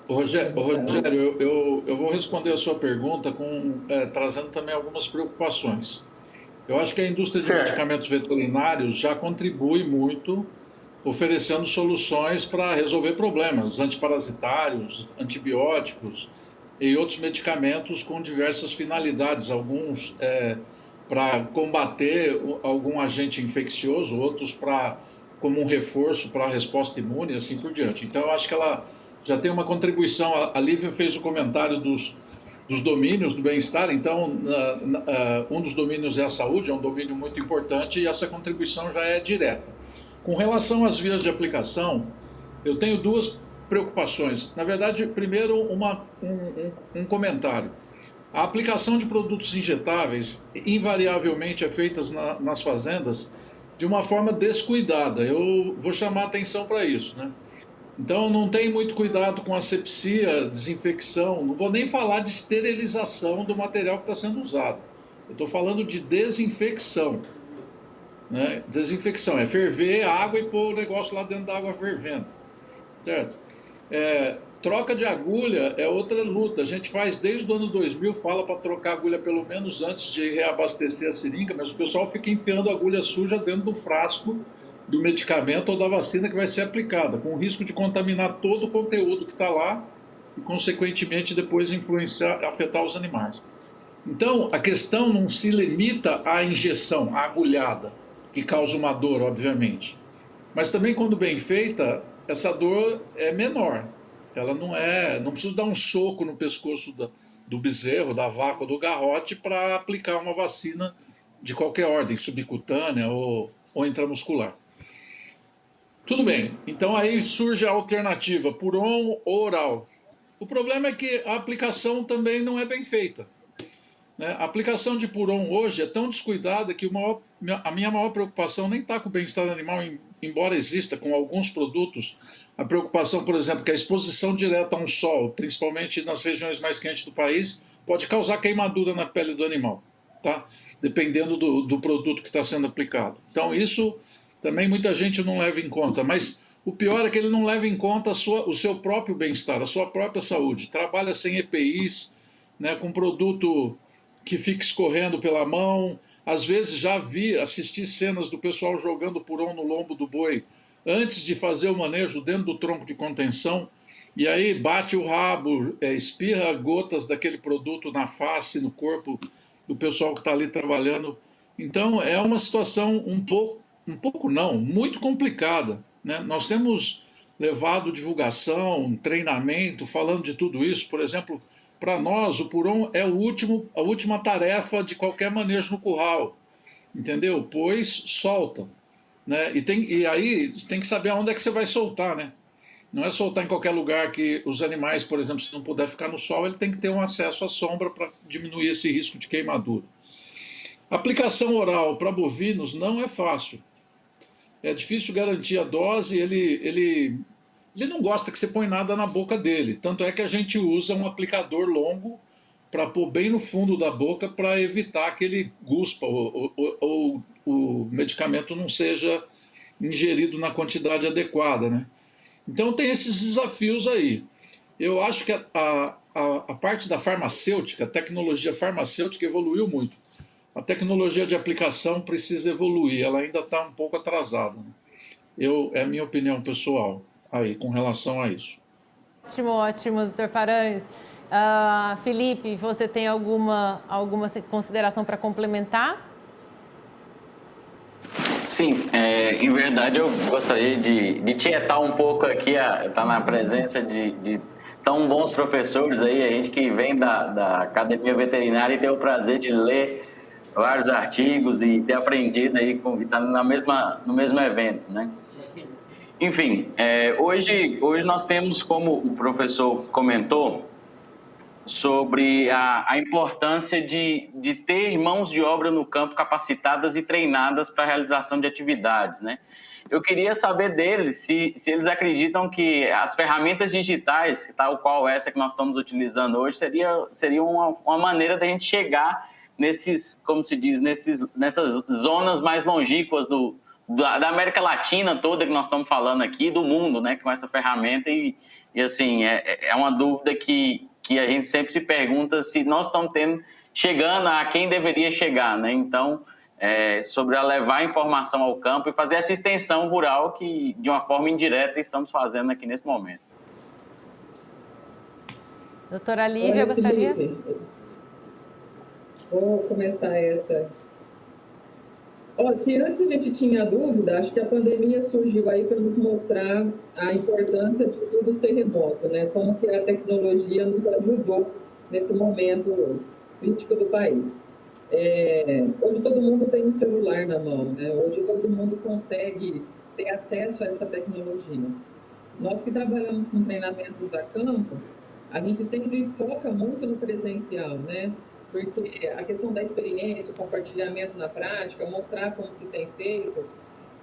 Rogério, eu vou responder a sua pergunta trazendo também algumas preocupações. Eu acho que a indústria de medicamentos veterinários já contribui muito, oferecendo soluções para resolver problemas antiparasitários, antibióticos e outros medicamentos com diversas finalidades, alguns para combater algum agente infeccioso, outros como um reforço para a resposta imune, assim por diante. Então, eu acho que ela já tem uma contribuição. A Lívia fez o comentário dos domínios do bem-estar, então, um dos domínios é a saúde, é um domínio muito importante e essa contribuição já é direta. Com relação às vias de aplicação, eu tenho duas preocupações. Na verdade, primeiro, um comentário. A aplicação de produtos injetáveis, invariavelmente, é feita nas fazendas de uma forma descuidada. Eu vou chamar a atenção para isso, né? Então, não tem muito cuidado com asepsia, desinfecção, não vou nem falar de esterilização do material que está sendo usado. Eu estou falando de desinfecção, né? Desinfecção é ferver água e pôr o negócio lá dentro da água fervendo, certo? Troca de agulha é outra luta. A gente faz desde o ano 2000, fala para trocar agulha pelo menos antes de reabastecer a seringa, mas o pessoal fica enfiando agulha suja dentro do frasco do medicamento ou da vacina que vai ser aplicada, com o risco de contaminar todo o conteúdo que está lá e, consequentemente, depois afetar os animais. Então, a questão não se limita à injeção, à agulhada, que causa uma dor, obviamente. Mas também, quando bem feita, essa dor é menor. Ela não precisa dar um soco no pescoço do bezerro, da vaca ou do garrote para aplicar uma vacina de qualquer ordem, subcutânea ou intramuscular. Tudo bem, então aí surge a alternativa, puron ou oral. O problema é que a aplicação também não é bem feita, né? A aplicação de puron hoje é tão descuidada que a minha maior preocupação nem está com o bem-estar animal, embora exista com alguns produtos, a preocupação, por exemplo, que a exposição direta a um sol, principalmente nas regiões mais quentes do país, pode causar queimadura na pele do animal, tá? Dependendo do produto que está sendo aplicado. Então, isso também muita gente não leva em conta. Mas O pior é que ele não leva em conta o seu próprio bem-estar, a sua própria saúde. Trabalha sem EPIs, né, com produto que fica escorrendo pela mão. Às vezes já assisti cenas do pessoal jogando puron no lombo do boi antes de fazer o manejo dentro do tronco de contenção, e aí bate o rabo, espirra gotas daquele produto na face, no corpo do pessoal que está ali trabalhando. Então é uma situação muito complicada, né? Nós temos levado divulgação, treinamento, falando de tudo isso. Por exemplo, para nós o puron é a última tarefa de qualquer manejo no curral, entendeu? Pois solta, né? E aí tem que saber aonde é que você vai soltar, né? Não é soltar em qualquer lugar que os animais, por exemplo, se não puder ficar no sol, ele tem que ter um acesso à sombra para diminuir esse risco de queimadura. Aplicação oral para bovinos não é fácil. É difícil garantir a dose, ele não gosta que você põe nada na boca dele. Tanto é que a gente usa um aplicador longo para pôr bem no fundo da boca para evitar que ele guspa ou o medicamento não seja ingerido na quantidade adequada, né? Então tem esses desafios aí. Eu acho que a parte da farmacêutica, a tecnologia farmacêutica evoluiu muito. A tecnologia de aplicação precisa evoluir, ela ainda está um pouco atrasada, né? É a minha opinião pessoal aí com relação a isso. Ótimo, doutor Paranhos. Felipe, você tem alguma consideração para complementar? Sim, em verdade eu gostaria de tietar um pouco aqui, estar na presença de tão bons professores aí, a gente que vem da Academia Veterinária e tem o prazer de ler vários artigos e ter aprendido aí, estar no mesmo evento, né? Enfim, hoje nós temos, como o professor comentou, sobre a importância de ter mãos de obra no campo capacitadas e treinadas para a realização de atividades, né? Eu queria saber deles se eles acreditam que as ferramentas digitais, tal qual essa que nós estamos utilizando hoje, seria uma maneira da gente chegar nesses, como se diz, nessas zonas mais longínquas da América Latina toda que nós estamos falando aqui, do mundo, né, com essa ferramenta e assim, é uma dúvida que a gente sempre se pergunta se nós estamos chegando a quem deveria chegar, né? Então, sobre levar informação ao campo e fazer essa extensão rural que, de uma forma indireta, estamos fazendo aqui nesse momento. Doutora Lívia, gostaria? Vou começar essa. Se antes a gente tinha dúvida, acho que a pandemia surgiu aí para nos mostrar a importância de tudo ser remoto, né? Como que a tecnologia nos ajudou nesse momento crítico do país. Hoje todo mundo tem um celular na mão, né? Hoje todo mundo consegue ter acesso a essa tecnologia. Nós que trabalhamos com treinamentos a campo, a gente sempre foca muito no presencial, né? Porque a questão da experiência, o compartilhamento na prática, mostrar como se tem feito,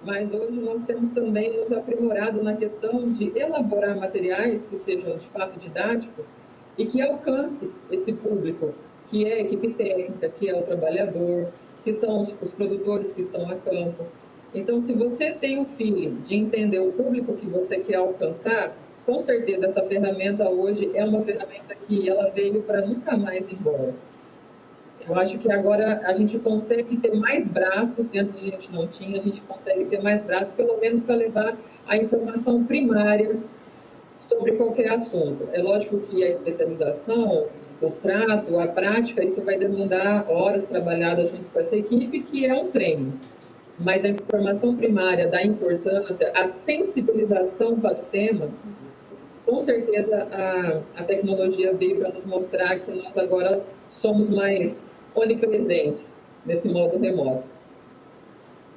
mas hoje nós temos também nos aprimorado na questão de elaborar materiais que sejam de fato didáticos e que alcance esse público, que é a equipe técnica, que é o trabalhador, que são os produtores que estão a campo. Então, se você tem o feeling de entender o público que você quer alcançar, com certeza essa ferramenta hoje é uma ferramenta que ela veio para nunca mais ir embora. Eu acho que agora a gente consegue ter mais braços, se antes a gente não tinha, a gente consegue ter mais braços, pelo menos para levar a informação primária sobre qualquer assunto. É lógico que a especialização, o trato, a prática, isso vai demandar horas trabalhadas junto com essa equipe, que é um treino. Mas a informação primária da importância, a sensibilização para o tema, com certeza a tecnologia veio para nos mostrar que nós agora somos mais onipresentes nesse modo remoto.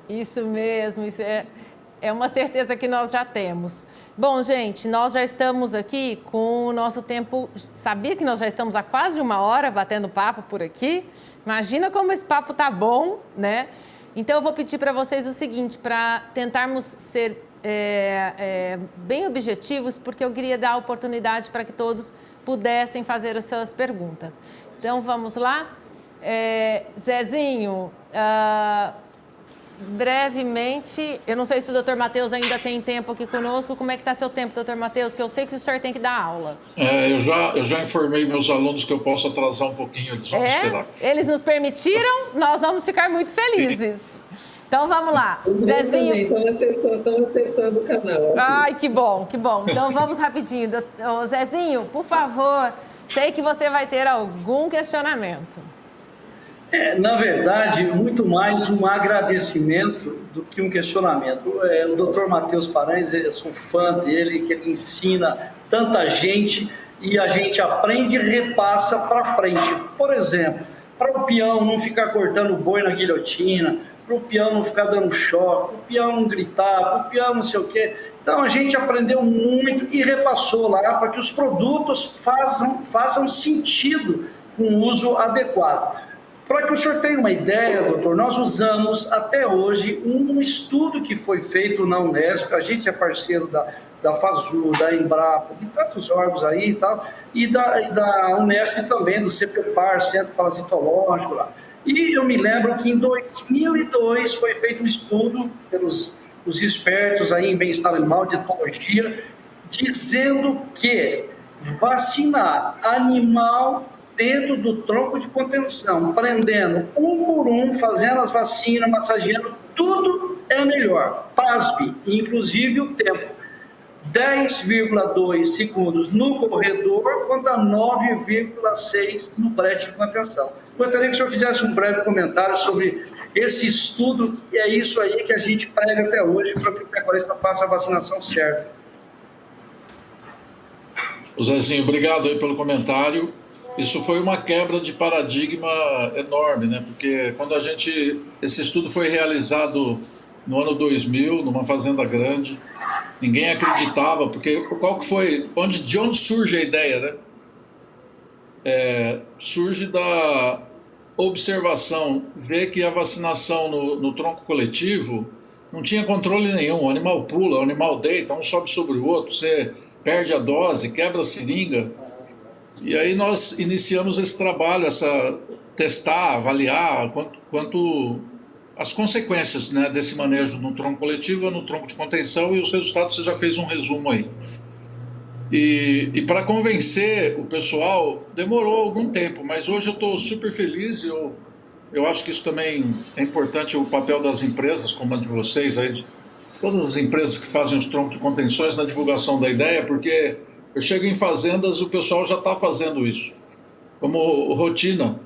Isso mesmo, isso é uma certeza que nós já temos. Bom, gente, nós já estamos aqui com o nosso tempo... Sabia que nós já estamos há quase 1 hora batendo papo por aqui? Imagina como esse papo tá bom, né? Então, eu vou pedir para vocês o seguinte, para tentarmos ser bem objetivos, porque eu queria dar a oportunidade para que todos pudessem fazer as suas perguntas. Então, vamos lá. Zezinho, brevemente, eu não sei se o Dr. Matheus ainda tem tempo aqui conosco. Como é que está seu tempo, Dr. Matheus? Que eu sei que o senhor tem que dar aula. Eu já informei meus alunos que eu posso atrasar um pouquinho, eles vão esperar. Eles nos permitiram, nós vamos ficar muito felizes. Então vamos lá. Zezinho. Estão acessando o canal. Ai, que bom, que bom. Então vamos rapidinho. Ô, Zezinho, por favor, sei que você vai ter algum questionamento. Na verdade, muito mais um agradecimento do que um questionamento. O Dr. Matheus Paranhos, eu sou fã dele, que ele ensina tanta gente e a gente aprende e repassa para frente. Por exemplo, para o peão não ficar cortando boi na guilhotina, para o peão não ficar dando choque, para o peão não gritar, para o peão não sei o quê. Então a gente aprendeu muito e repassou lá para que os produtos façam sentido com o uso adequado. Para que o senhor tenha uma ideia, doutor, nós usamos até hoje um estudo que foi feito na Unesp, a gente é parceiro da FASU, da Embrapa, de tantos órgãos aí e tal, e da Unesp também, do CPPAR, Centro Parasitológico lá. E eu me lembro que em 2002 foi feito um estudo pelos os expertos aí em bem-estar animal, de etologia, dizendo que vacinar animal dentro do tronco de contenção, prendendo um por um, fazendo as vacinas, massageando, tudo é melhor. Pasme, inclusive o tempo. 10,2 segundos no corredor contra 9,6 no brete de contenção. Gostaria que o senhor fizesse um breve comentário sobre esse estudo, e é isso aí que a gente prega até hoje para que o pecuarista faça a vacinação certa. Zezinho, obrigado aí pelo comentário. Isso foi uma quebra de paradigma enorme, né? Porque quando esse estudo foi realizado no ano 2000, numa fazenda grande, ninguém acreditava, porque de onde surge a ideia, né? Surge da observação, ver que a vacinação no tronco coletivo não tinha controle nenhum, o animal pula, o animal deita, um sobe sobre o outro, você perde a dose, quebra a seringa. E aí nós iniciamos esse trabalho, testar, avaliar quanto as consequências, né, desse manejo no tronco coletivo ou no tronco de contenção, e os resultados você já fez um resumo aí. E para convencer o pessoal demorou algum tempo, mas hoje eu estou super feliz. Eu acho que isso também é importante, o papel das empresas, como a de vocês, aí, de todas as empresas que fazem os troncos de contenções na divulgação da ideia, porque eu chego em fazendas, o pessoal já está fazendo isso, como rotina,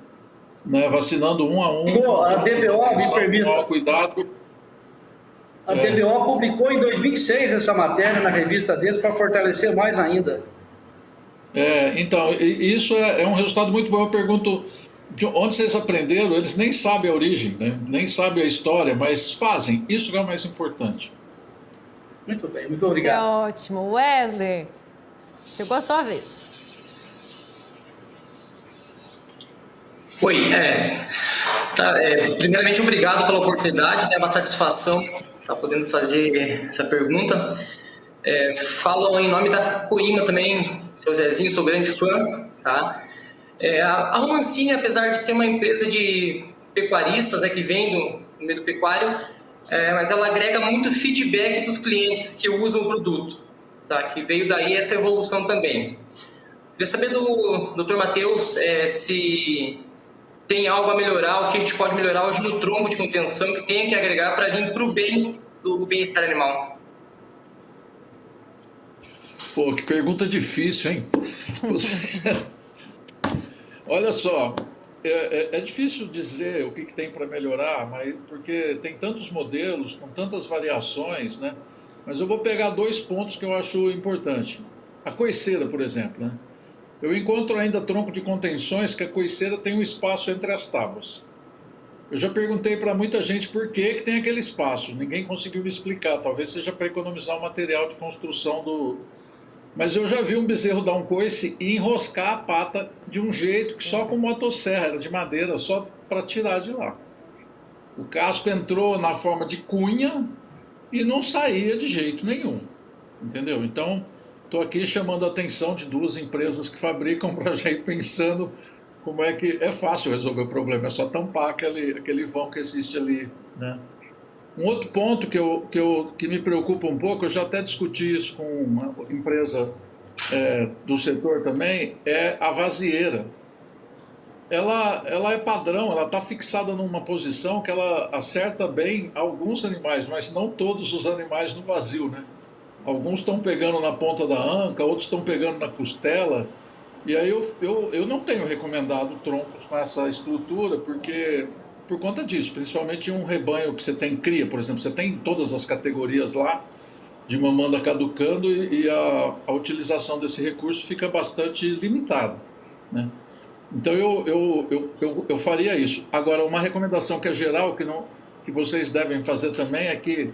né, vacinando um a um. A DBO, me permita. Cuidado. A DBO publicou em 2006 essa matéria na revista deles para fortalecer mais ainda. Então, isso é um resultado muito bom. Eu pergunto, onde vocês aprenderam? Eles nem sabem a origem, né? Nem sabem a história, mas fazem. Isso é o mais importante. Muito bem, muito obrigado. Isso é ótimo. Wesley, chegou a sua vez. Oi, primeiramente obrigado pela oportunidade, é uma satisfação estar podendo fazer essa pergunta. Falo em nome da Coima também, seu Zezinho, sou grande fã, tá? A Romancini, apesar de ser uma empresa de pecuaristas, que vem do meio do pecuário, mas ela agrega muito feedback dos clientes que usam o produto, tá? Que veio daí essa evolução também. Queria saber do Dr. Matheus se tem algo a melhorar, o que a gente pode melhorar hoje no tronco de contenção que tenha que agregar para vir para o bem do bem-estar animal. Pô, que pergunta difícil, hein? Olha só, é difícil dizer o que tem para melhorar, porque tem tantos modelos, com tantas variações, né? Mas eu vou pegar 2 pontos que eu acho importantes. A coiceira, por exemplo, né? Eu encontro ainda tronco de contenções que a coiceira tem um espaço entre as tábuas. Eu já perguntei para muita gente por que tem aquele espaço. Ninguém conseguiu me explicar. Talvez seja para economizar o material de construção do... Mas eu já vi um bezerro dar um coice e enroscar a pata de um jeito que só com motosserra, era de madeira, só para tirar de lá. O casco entrou na forma de cunha e não saía de jeito nenhum. Entendeu? Então... estou aqui chamando a atenção de 2 empresas que fabricam para já ir pensando como é que... É fácil resolver o problema, é só tampar aquele vão que existe ali, né? Um outro ponto que me preocupa um pouco, eu já até discuti isso com uma empresa do setor também, é a vazieira. Ela é padrão, ela está fixada numa posição que ela acerta bem alguns animais, mas não todos os animais no vazio, né? Alguns estão pegando na ponta da anca, outros estão pegando na costela. E aí eu não tenho recomendado troncos com essa estrutura, porque por conta disso, principalmente em um rebanho que você tem cria, por exemplo, você tem todas as categorias lá de mamanda caducando e a utilização desse recurso fica bastante limitada, né? Então eu faria isso. Agora, uma recomendação que é geral, que vocês devem fazer também, é que,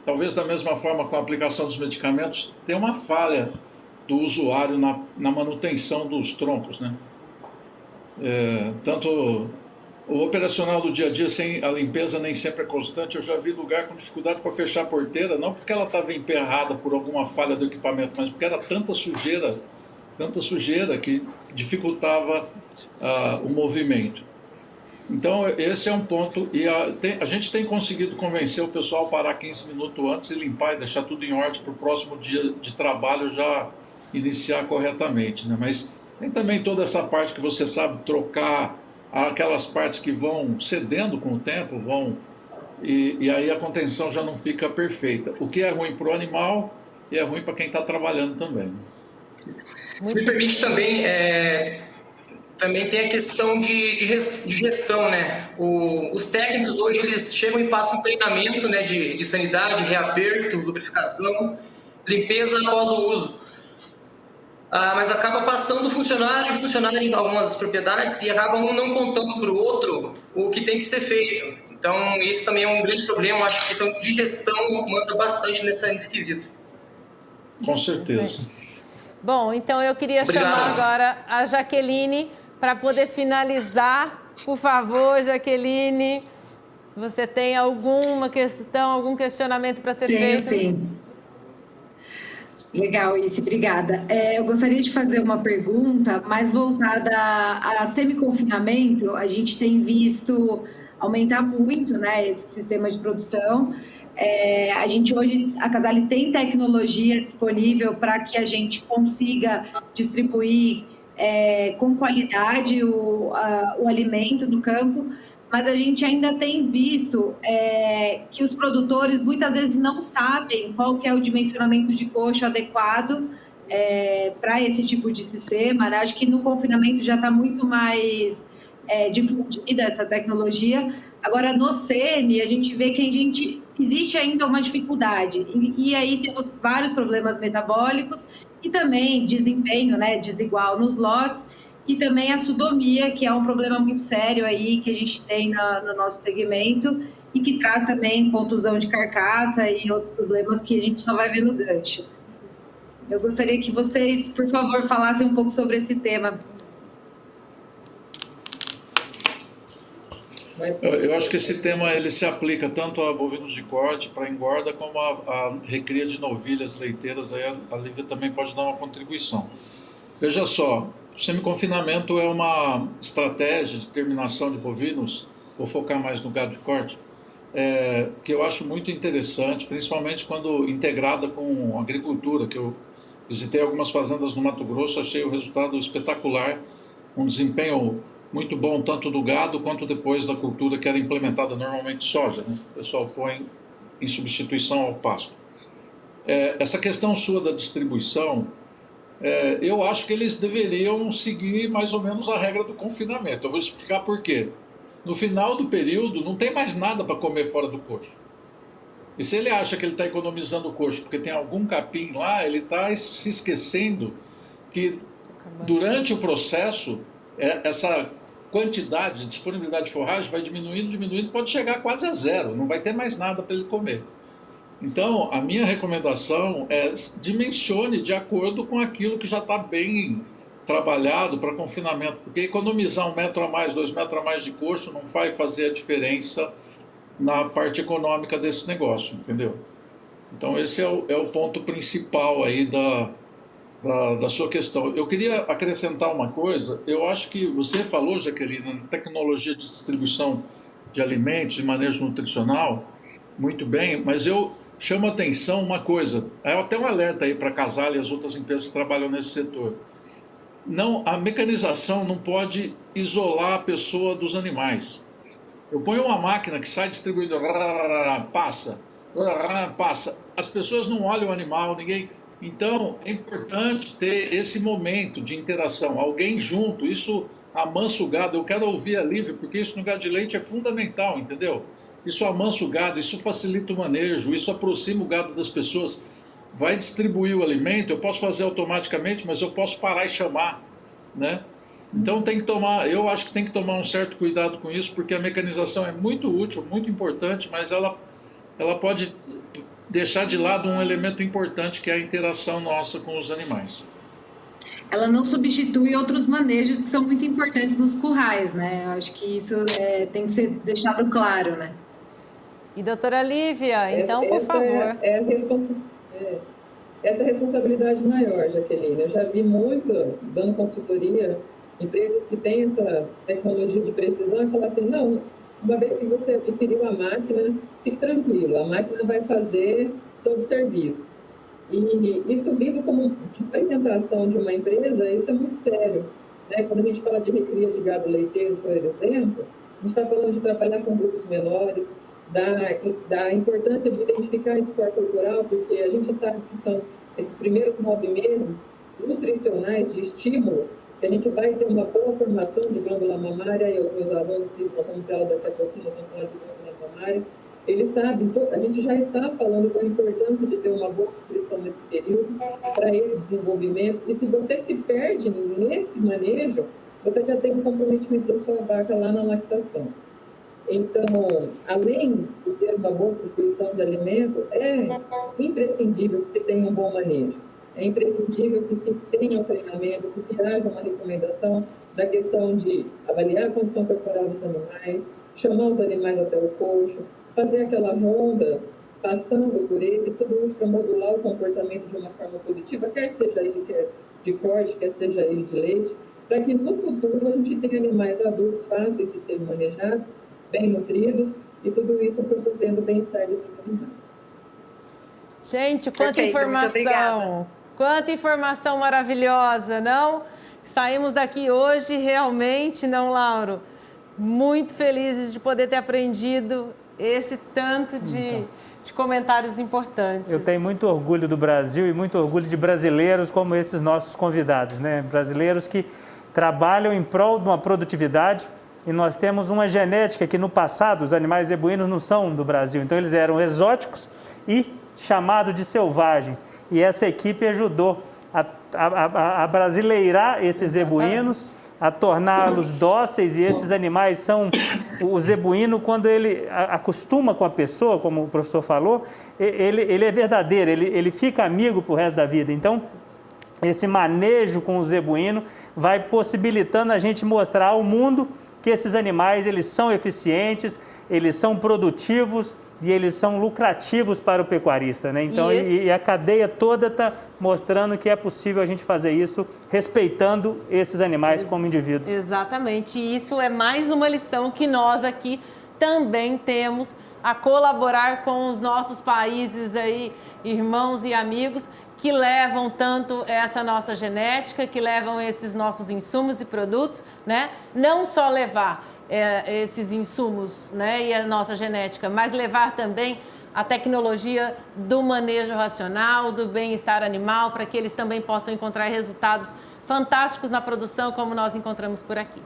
talvez da mesma forma com a aplicação dos medicamentos, tem uma falha do usuário na manutenção dos troncos, né? Tanto o operacional do dia a dia, sem a limpeza nem sempre é constante. Eu já vi lugar com dificuldade para fechar a porteira, não porque ela estava emperrada por alguma falha do equipamento, mas porque era tanta sujeira que dificultava o movimento. Então, esse é um ponto, e a gente tem conseguido convencer o pessoal a parar 15 minutos antes e limpar e deixar tudo em ordem para o próximo dia de trabalho já iniciar corretamente, né? Mas tem também toda essa parte que você sabe trocar, aquelas partes que vão cedendo com o tempo, e aí a contenção já não fica perfeita. O que é ruim para o animal e é ruim para quem está trabalhando também. Se me permite também, também tem a questão de gestão, né? Os técnicos hoje eles chegam e passam treinamento, né, de sanidade, reaperto, lubrificação, limpeza após o uso. Mas acaba passando o funcionário em algumas propriedades e acaba um não contando para o outro o que tem que ser feito. Então, esse também é um grande problema. Eu acho que a questão de gestão manda bastante nesse quesito. Com certeza. Bom, então eu queria chamar agora a Jaqueline para poder finalizar. Por favor, Jaqueline, você tem alguma questão, algum questionamento para ser feito? Sim. Legal, Isi, obrigada. Eu gostaria de fazer uma pergunta mais voltada a semi-confinamento. A gente tem visto aumentar muito, né, esse sistema de produção. A gente hoje, a Casale tem tecnologia disponível para que a gente consiga distribuir com qualidade o alimento no campo, mas a gente ainda tem visto que os produtores muitas vezes não sabem qual que é o dimensionamento de coxo adequado para esse tipo de sistema, né? Acho que no confinamento já está muito mais difundida essa tecnologia. Agora, no SEMI, a gente vê que existe ainda uma dificuldade. E aí temos vários problemas metabólicos e também desempenho, né, desigual nos lotes, e também a sudomia, que é um problema muito sério aí que a gente tem no nosso segmento e que traz também contusão de carcaça e outros problemas que a gente só vai ver no gancho. Eu gostaria que vocês, por favor, falassem um pouco sobre esse tema. Eu acho que esse tema ele se aplica tanto a bovinos de corte para engorda como a recria de novilhas leiteiras. Aí a Lívia também pode dar uma contribuição. Veja só, o semiconfinamento é uma estratégia de terminação de bovinos, vou focar mais no gado de corte, que eu acho muito interessante, principalmente quando integrada com agricultura, que eu visitei algumas fazendas no Mato Grosso, achei o resultado espetacular, um desempenho muito bom, tanto do gado quanto depois da cultura que era implementada normalmente soja, né? O pessoal põe em substituição ao pasto. Essa questão sua da distribuição, eu acho que eles deveriam seguir mais ou menos a regra do confinamento. Eu vou explicar por quê. No final do período, não tem mais nada para comer fora do coxo. E se ele acha que ele está economizando o coxo porque tem algum capim lá, ele está se esquecendo que durante o processo, essa quantidade de disponibilidade de forragem vai diminuindo, pode chegar quase a zero, não vai ter mais nada para ele comer. Então, a minha recomendação é dimensione de acordo com aquilo que já está bem trabalhado para confinamento, porque economizar 1 metro a mais, 2 metros a mais de coxo não vai fazer a diferença na parte econômica desse negócio, entendeu? Então, esse é o ponto principal aí da sua questão. Eu queria acrescentar uma coisa. Eu acho que você falou, Jaqueline, na tecnologia de distribuição de alimentos e manejo nutricional, muito bem, mas eu chamo a atenção uma coisa, é até um alerta aí para a Casale e as outras empresas que trabalham nesse setor. Não, a mecanização não pode isolar a pessoa dos animais. Eu ponho uma máquina que sai distribuindo, passa, as pessoas não olham o animal, ninguém... Então, é importante ter esse momento de interação, alguém junto, isso amansa o gado. Eu quero ouvir a Lívia, porque isso no gado de leite é fundamental, entendeu? Isso amansa o gado, isso facilita o manejo, isso aproxima o gado das pessoas. Vai distribuir o alimento, eu posso fazer automaticamente, mas eu posso parar e chamar, né? Então tem que tomar, eu acho que tem que tomar um certo cuidado com isso, porque a mecanização é muito útil, muito importante, mas ela pode deixar de lado um elemento importante, que é a interação nossa com os animais. Ela não substitui outros manejos que são muito importantes nos currais, né? Eu acho que isso tem que ser deixado claro, né? E doutora Lívia, então, por favor. Essa responsabilidade maior, Jaqueline. Eu já vi muito, dando consultoria, empresas que têm essa tecnologia de precisão e falar assim, não, uma vez que você adquiriu a máquina, fique tranquilo, a máquina vai fazer todo o serviço. E isso vindo como implementação de uma empresa, isso é muito sério, né? Quando a gente fala de recria de gado leiteiro, por exemplo, a gente está falando de trabalhar com grupos menores, da importância de identificar esse score corporal, porque a gente sabe que são esses primeiros 9 meses nutricionais de estímulo, que a gente vai ter uma boa formação de glândula mamária, e os meus alunos, que nós vamos falar daqui a pouquinho, nós vamos falar de glândula mamária, eles sabem, a gente já está falando da importância de ter uma boa nutrição nesse período, para esse desenvolvimento, e se você se perde nesse manejo, você já tem um comprometimento da sua vaca lá na lactação. Então, além de ter uma boa distribuição de alimento, é imprescindível que se tenha um bom manejo. É imprescindível que se tenha um treinamento, que se haja uma recomendação da questão de avaliar a condição corporal dos animais, chamar os animais até o coxo, fazer aquela ronda passando por ele, tudo isso para modular o comportamento de uma forma positiva, quer seja ele de corte, quer seja ele de leite, para que no futuro a gente tenha animais adultos fáceis de serem manejados, bem nutridos, e tudo isso promovendo o bem-estar desses animais. Gente, quanta Perfeito, informação! Quanta informação maravilhosa, não? Saímos daqui hoje realmente, não, Lauro? Muito felizes de poder ter aprendido esse tanto de comentários importantes. Eu tenho muito orgulho do Brasil e muito orgulho de brasileiros como esses nossos convidados, né? Brasileiros que trabalham em prol de uma produtividade. E nós temos uma genética que no passado os animais zebuínos não são do Brasil, então eles eram exóticos e chamados de selvagens. E essa equipe ajudou a brasileirar esses zebuínos, a torná-los dóceis, e esses animais são... O zebuíno, quando ele acostuma com a pessoa, como o professor falou, ele é verdadeiro, ele fica amigo para o resto da vida. Então, esse manejo com o zebuíno vai possibilitando a gente mostrar ao mundo que esses animais, eles são eficientes, eles são produtivos e eles são lucrativos para o pecuarista, né? Então, e a cadeia toda está mostrando que é possível a gente fazer isso respeitando esses animais como indivíduos. Exatamente, e isso é mais uma lição que nós aqui também temos a colaborar com os nossos países aí, irmãos e amigos, que levam tanto essa nossa genética, que levam esses nossos insumos e produtos, né? Não só levar esses insumos, né, e a nossa genética, mas levar também a tecnologia do manejo racional, do bem-estar animal, para que eles também possam encontrar resultados fantásticos na produção, como nós encontramos por aqui.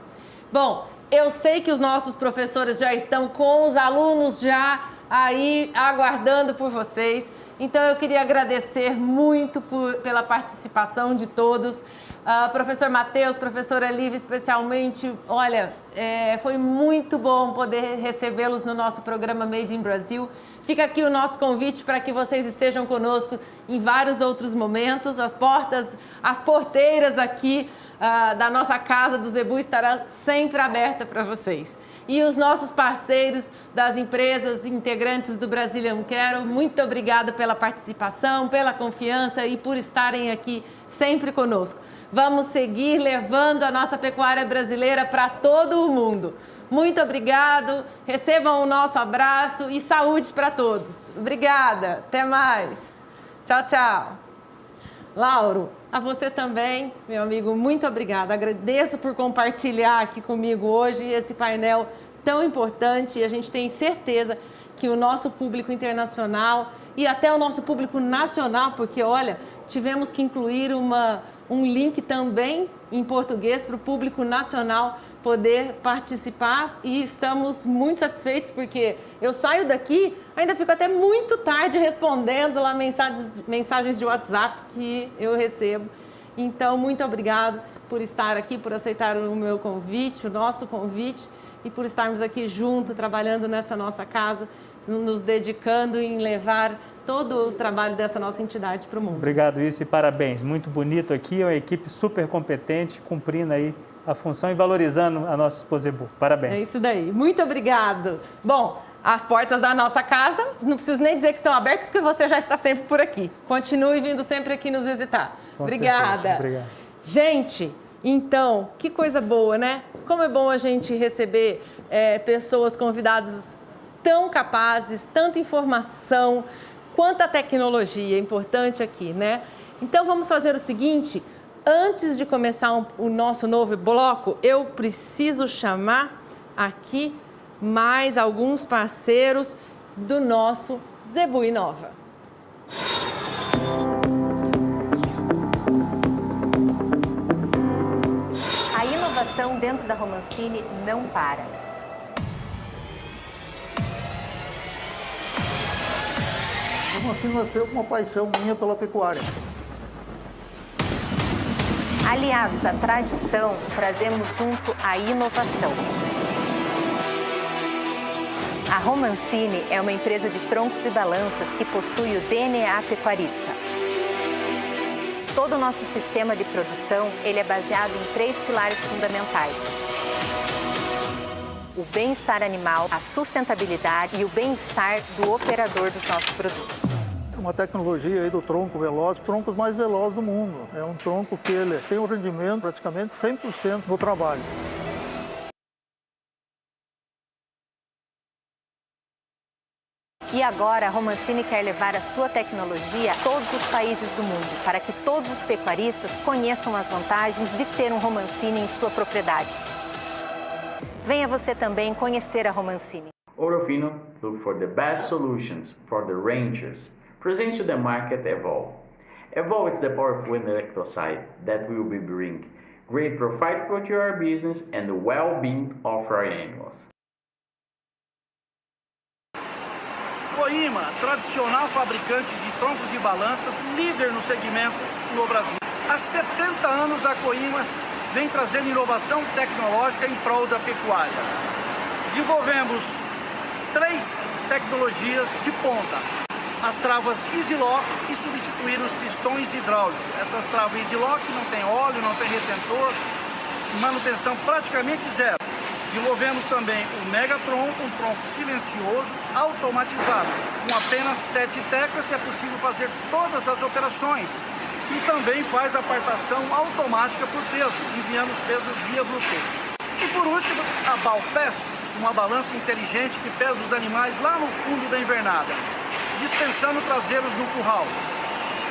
Bom, eu sei que os nossos professores já estão com os alunos já aí aguardando por vocês. Então, eu queria agradecer muito pela participação de todos. Professor Matheus, professora Lívia, especialmente, olha, foi muito bom poder recebê-los no nosso programa Made in Brasil. Fica aqui o nosso convite para que vocês estejam conosco em vários outros momentos. As porteiras aqui da nossa casa do Zebu estarão sempre abertas para vocês. E os nossos parceiros das empresas integrantes do Brazilian Quero, muito obrigada pela participação, pela confiança e por estarem aqui sempre conosco. Vamos seguir levando a nossa pecuária brasileira para todo o mundo. muito obrigado. Recebam o nosso abraço e saúde para todos. Obrigada, até mais. Tchau, tchau. Lauro, a você também, meu amigo, muito obrigada. Agradeço por compartilhar aqui comigo hoje esse painel tão importante. E a gente tem certeza que o nosso público internacional e até o nosso público nacional, porque, olha, tivemos que incluir um link também em português para o público nacional poder participar e estamos muito satisfeitos porque eu saio daqui, ainda fico até muito tarde respondendo lá mensagens de WhatsApp que eu recebo. Então, muito obrigado por estar aqui, por aceitar o meu convite, o nosso convite e por estarmos aqui juntos, trabalhando nessa nossa casa, nos dedicando em levar todo o trabalho dessa nossa entidade para o mundo. Obrigado, Issa, e parabéns. Muito bonito aqui, é uma equipe super competente, cumprindo aí a função e valorizando a nossa Exposebu. Parabéns. É isso daí. Muito obrigado. Bom, as portas da nossa casa, não preciso nem dizer que estão abertas, porque você já está sempre por aqui. Continue vindo sempre aqui nos visitar. Obrigada. Obrigado. Gente, então, que coisa boa, né? Como é bom a gente receber pessoas, convidados tão capazes, tanta informação, quanta tecnologia importante aqui, né? Então, vamos fazer o seguinte, antes de começar o nosso novo bloco, eu preciso chamar aqui mais alguns parceiros do nosso Zebu Inova. A inovação dentro da Romancini não para. A Romancini nasceu com uma paixão minha pela pecuária. Aliados à tradição, trazemos junto a inovação. A Romancini é uma empresa de troncos e balanças que possui o DNA pecuarista. Todo o nosso sistema de produção, ele é baseado em 3 pilares fundamentais. O bem-estar animal, a sustentabilidade e o bem-estar do operador dos nossos produtos. Uma tecnologia aí do tronco veloz, troncos mais velozes do mundo. É um tronco que ele tem um rendimento praticamente 100% no trabalho. E agora a Romancini quer levar a sua tecnologia a todos os países do mundo, para que todos os pecuaristas conheçam as vantagens de ter um Romancini em sua propriedade. Venha você também conhecer a Romancini. Ourofino look for the best solutions for the ranchers. Presents to the market Evolve. Evolve is the powerful electrocide that will bring great profit for your business and the well-being of our animals. Coima, tradicional fabricante de troncos e balanças, líder no segmento no Brasil. Há 70 anos a Coima vem trazendo inovação tecnológica em prol da pecuária. Desenvolvemos 3 tecnologias de ponta. As travas EasyLock e substituir os pistões hidráulicos. Essas travas EasyLock não tem óleo, não tem retentor, manutenção praticamente zero. Desenvolvemos também o Megatron, um tronco silencioso, automatizado. Com apenas 7 teclas é possível fazer todas as operações. E também faz a apartação automática por peso, enviando os pesos via Bluetooth. E por último, a Balpass, uma balança inteligente que pesa os animais lá no fundo da invernada, dispensando trazê-los no curral.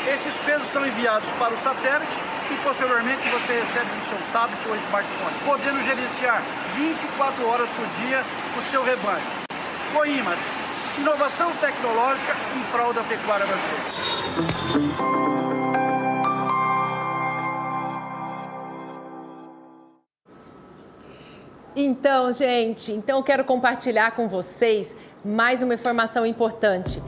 Esses pesos são enviados para o satélite e posteriormente você recebe no seu tablet ou smartphone, podendo gerenciar 24 horas por dia o seu rebanho. Coima, inovação tecnológica em prol da pecuária brasileira. Então, gente, quero compartilhar com vocês mais uma informação importante.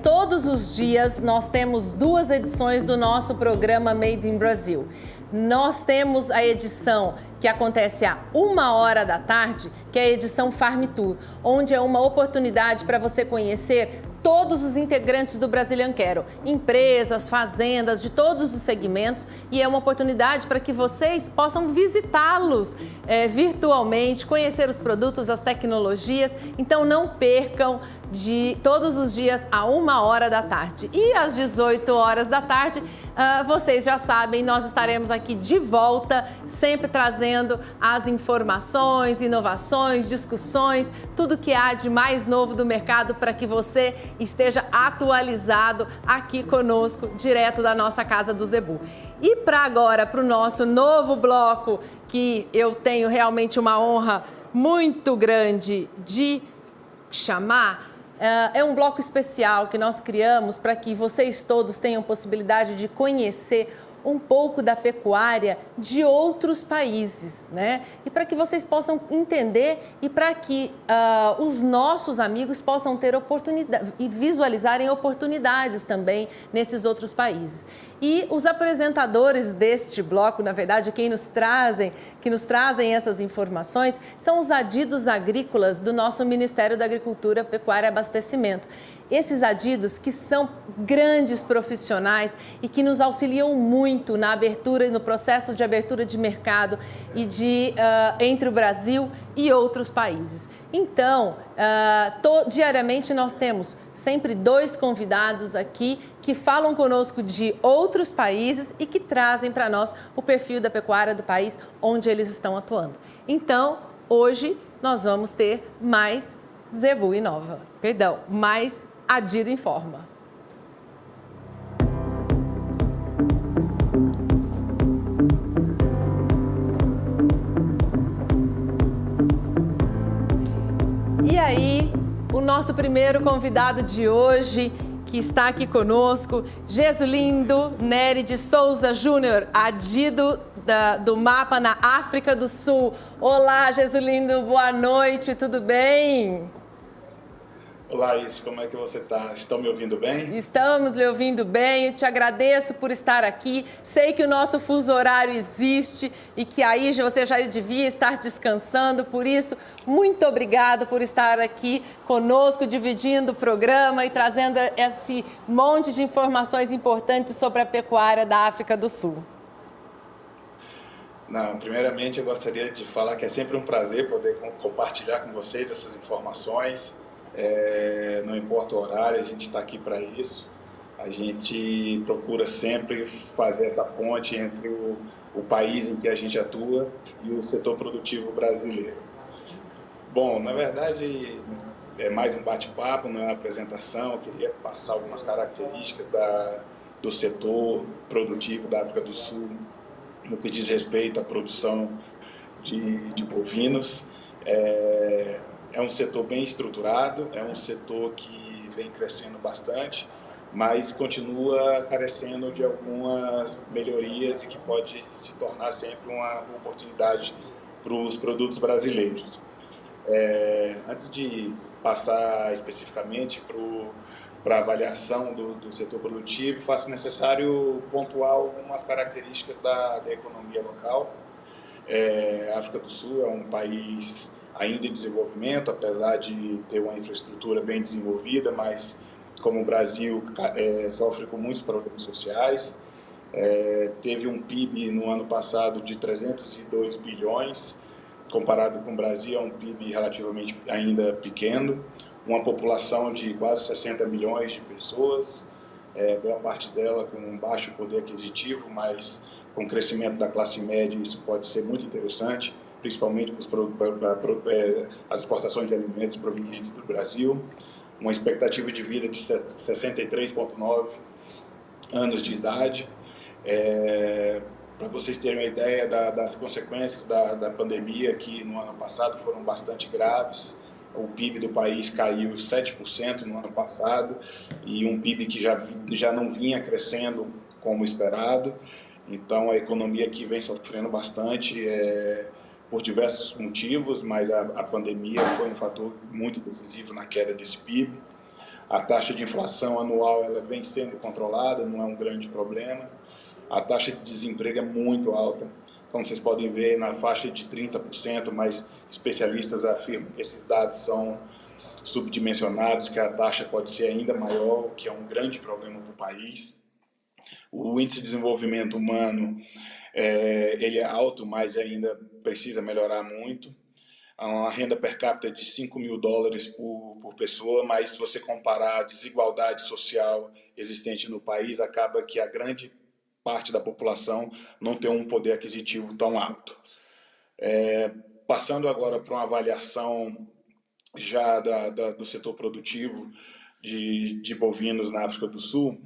Todos os dias nós temos 2 edições do nosso programa Made in Brasil. Nós temos a edição que acontece à 1h da tarde, que é a edição Farm Tour, onde é uma oportunidade para você conhecer todos os integrantes do Brazilian Cattle, empresas, fazendas, de todos os segmentos, e é uma oportunidade para que vocês possam visitá-los virtualmente, conhecer os produtos, as tecnologias. Então não percam, todos os dias a 1h da tarde. E às 18 horas da tarde, vocês já sabem, nós estaremos aqui de volta, sempre trazendo as informações, inovações, discussões, tudo que há de mais novo do mercado para que você esteja atualizado aqui conosco, direto da nossa casa do Zebu. E para o nosso novo bloco, que eu tenho realmente uma honra muito grande de chamar, é um bloco especial que nós criamos para que vocês todos tenham possibilidade de conhecer um pouco da pecuária de outros países, né? E para que vocês possam entender e para que os nossos amigos possam ter oportunidade e visualizarem oportunidades também nesses outros países. E os apresentadores deste bloco, na verdade, que nos trazem essas informações, são os adidos agrícolas do nosso Ministério da Agricultura, Pecuária e Abastecimento. Esses adidos que são grandes profissionais e que nos auxiliam muito na abertura e no processo de abertura de mercado e entre o Brasil e outros países. Então, diariamente nós temos sempre 2 convidados aqui que falam conosco de outros países e que trazem para nós o perfil da pecuária do país onde eles estão atuando. Então, hoje nós vamos ter mais Zebu Inova, mais Adido Informa. E aí, o nosso primeiro convidado de hoje, que está aqui conosco, Jesulindo Nery de Souza Júnior, adido do MAPA na África do Sul. Olá, Jesulindo, boa noite, tudo bem? Olá, Isso, como é que você está? Estão me ouvindo bem? Estamos lhe ouvindo bem, eu te agradeço por estar aqui. Sei que o nosso fuso horário existe e que aí você já devia estar descansando, por isso, muito obrigado por estar aqui conosco, dividindo o programa e trazendo esse monte de informações importantes sobre a pecuária da África do Sul. Não, primeiramente eu gostaria de falar que é sempre um prazer poder compartilhar com vocês essas informações. Não importa o horário, a gente está aqui para isso. A gente procura sempre fazer essa ponte entre o país em que a gente atua e o setor produtivo brasileiro. Bom, na verdade é mais um bate-papo, não é uma apresentação. Eu queria passar algumas características do setor produtivo da África do Sul no que diz respeito à produção de bovinos. É um setor bem estruturado, é um setor que vem crescendo bastante, mas continua carecendo de algumas melhorias e que pode se tornar sempre uma oportunidade para os produtos brasileiros. Antes de passar especificamente para a avaliação do setor produtivo, faço necessário pontuar algumas características da economia local. A África do Sul é um país ainda em desenvolvimento, apesar de ter uma infraestrutura bem desenvolvida, mas como o Brasil sofre com muitos problemas sociais, teve um PIB no ano passado de 302 bilhões, comparado com o Brasil é um PIB relativamente ainda pequeno, uma população de quase 60 milhões de pessoas, boa parte dela com um baixo poder aquisitivo, mas com o crescimento da classe média isso pode ser muito interessante, principalmente para as exportações de alimentos provenientes do Brasil, uma expectativa de vida de 63,9 anos de idade. Para vocês terem uma ideia das consequências da pandemia, que no ano passado foram bastante graves, o PIB do país caiu 7% no ano passado, e um PIB que já não vinha crescendo como esperado. Então a economia aqui vem sofrendo bastante, por diversos motivos, mas a pandemia foi um fator muito decisivo na queda desse PIB. A taxa de inflação anual ela vem sendo controlada, não é um grande problema. A taxa de desemprego é muito alta, como vocês podem ver, na faixa de 30%, mas especialistas afirmam que esses dados são subdimensionados, que a taxa pode ser ainda maior, o que é um grande problema para o país. O índice de desenvolvimento humano ele é alto, mas ainda precisa melhorar muito. uma renda per capita de $5.000 por pessoa, mas se você comparar a desigualdade social existente no país, acaba que a grande parte da população não tem um poder aquisitivo tão alto. Passando agora para uma avaliação já do setor produtivo de bovinos na África do Sul,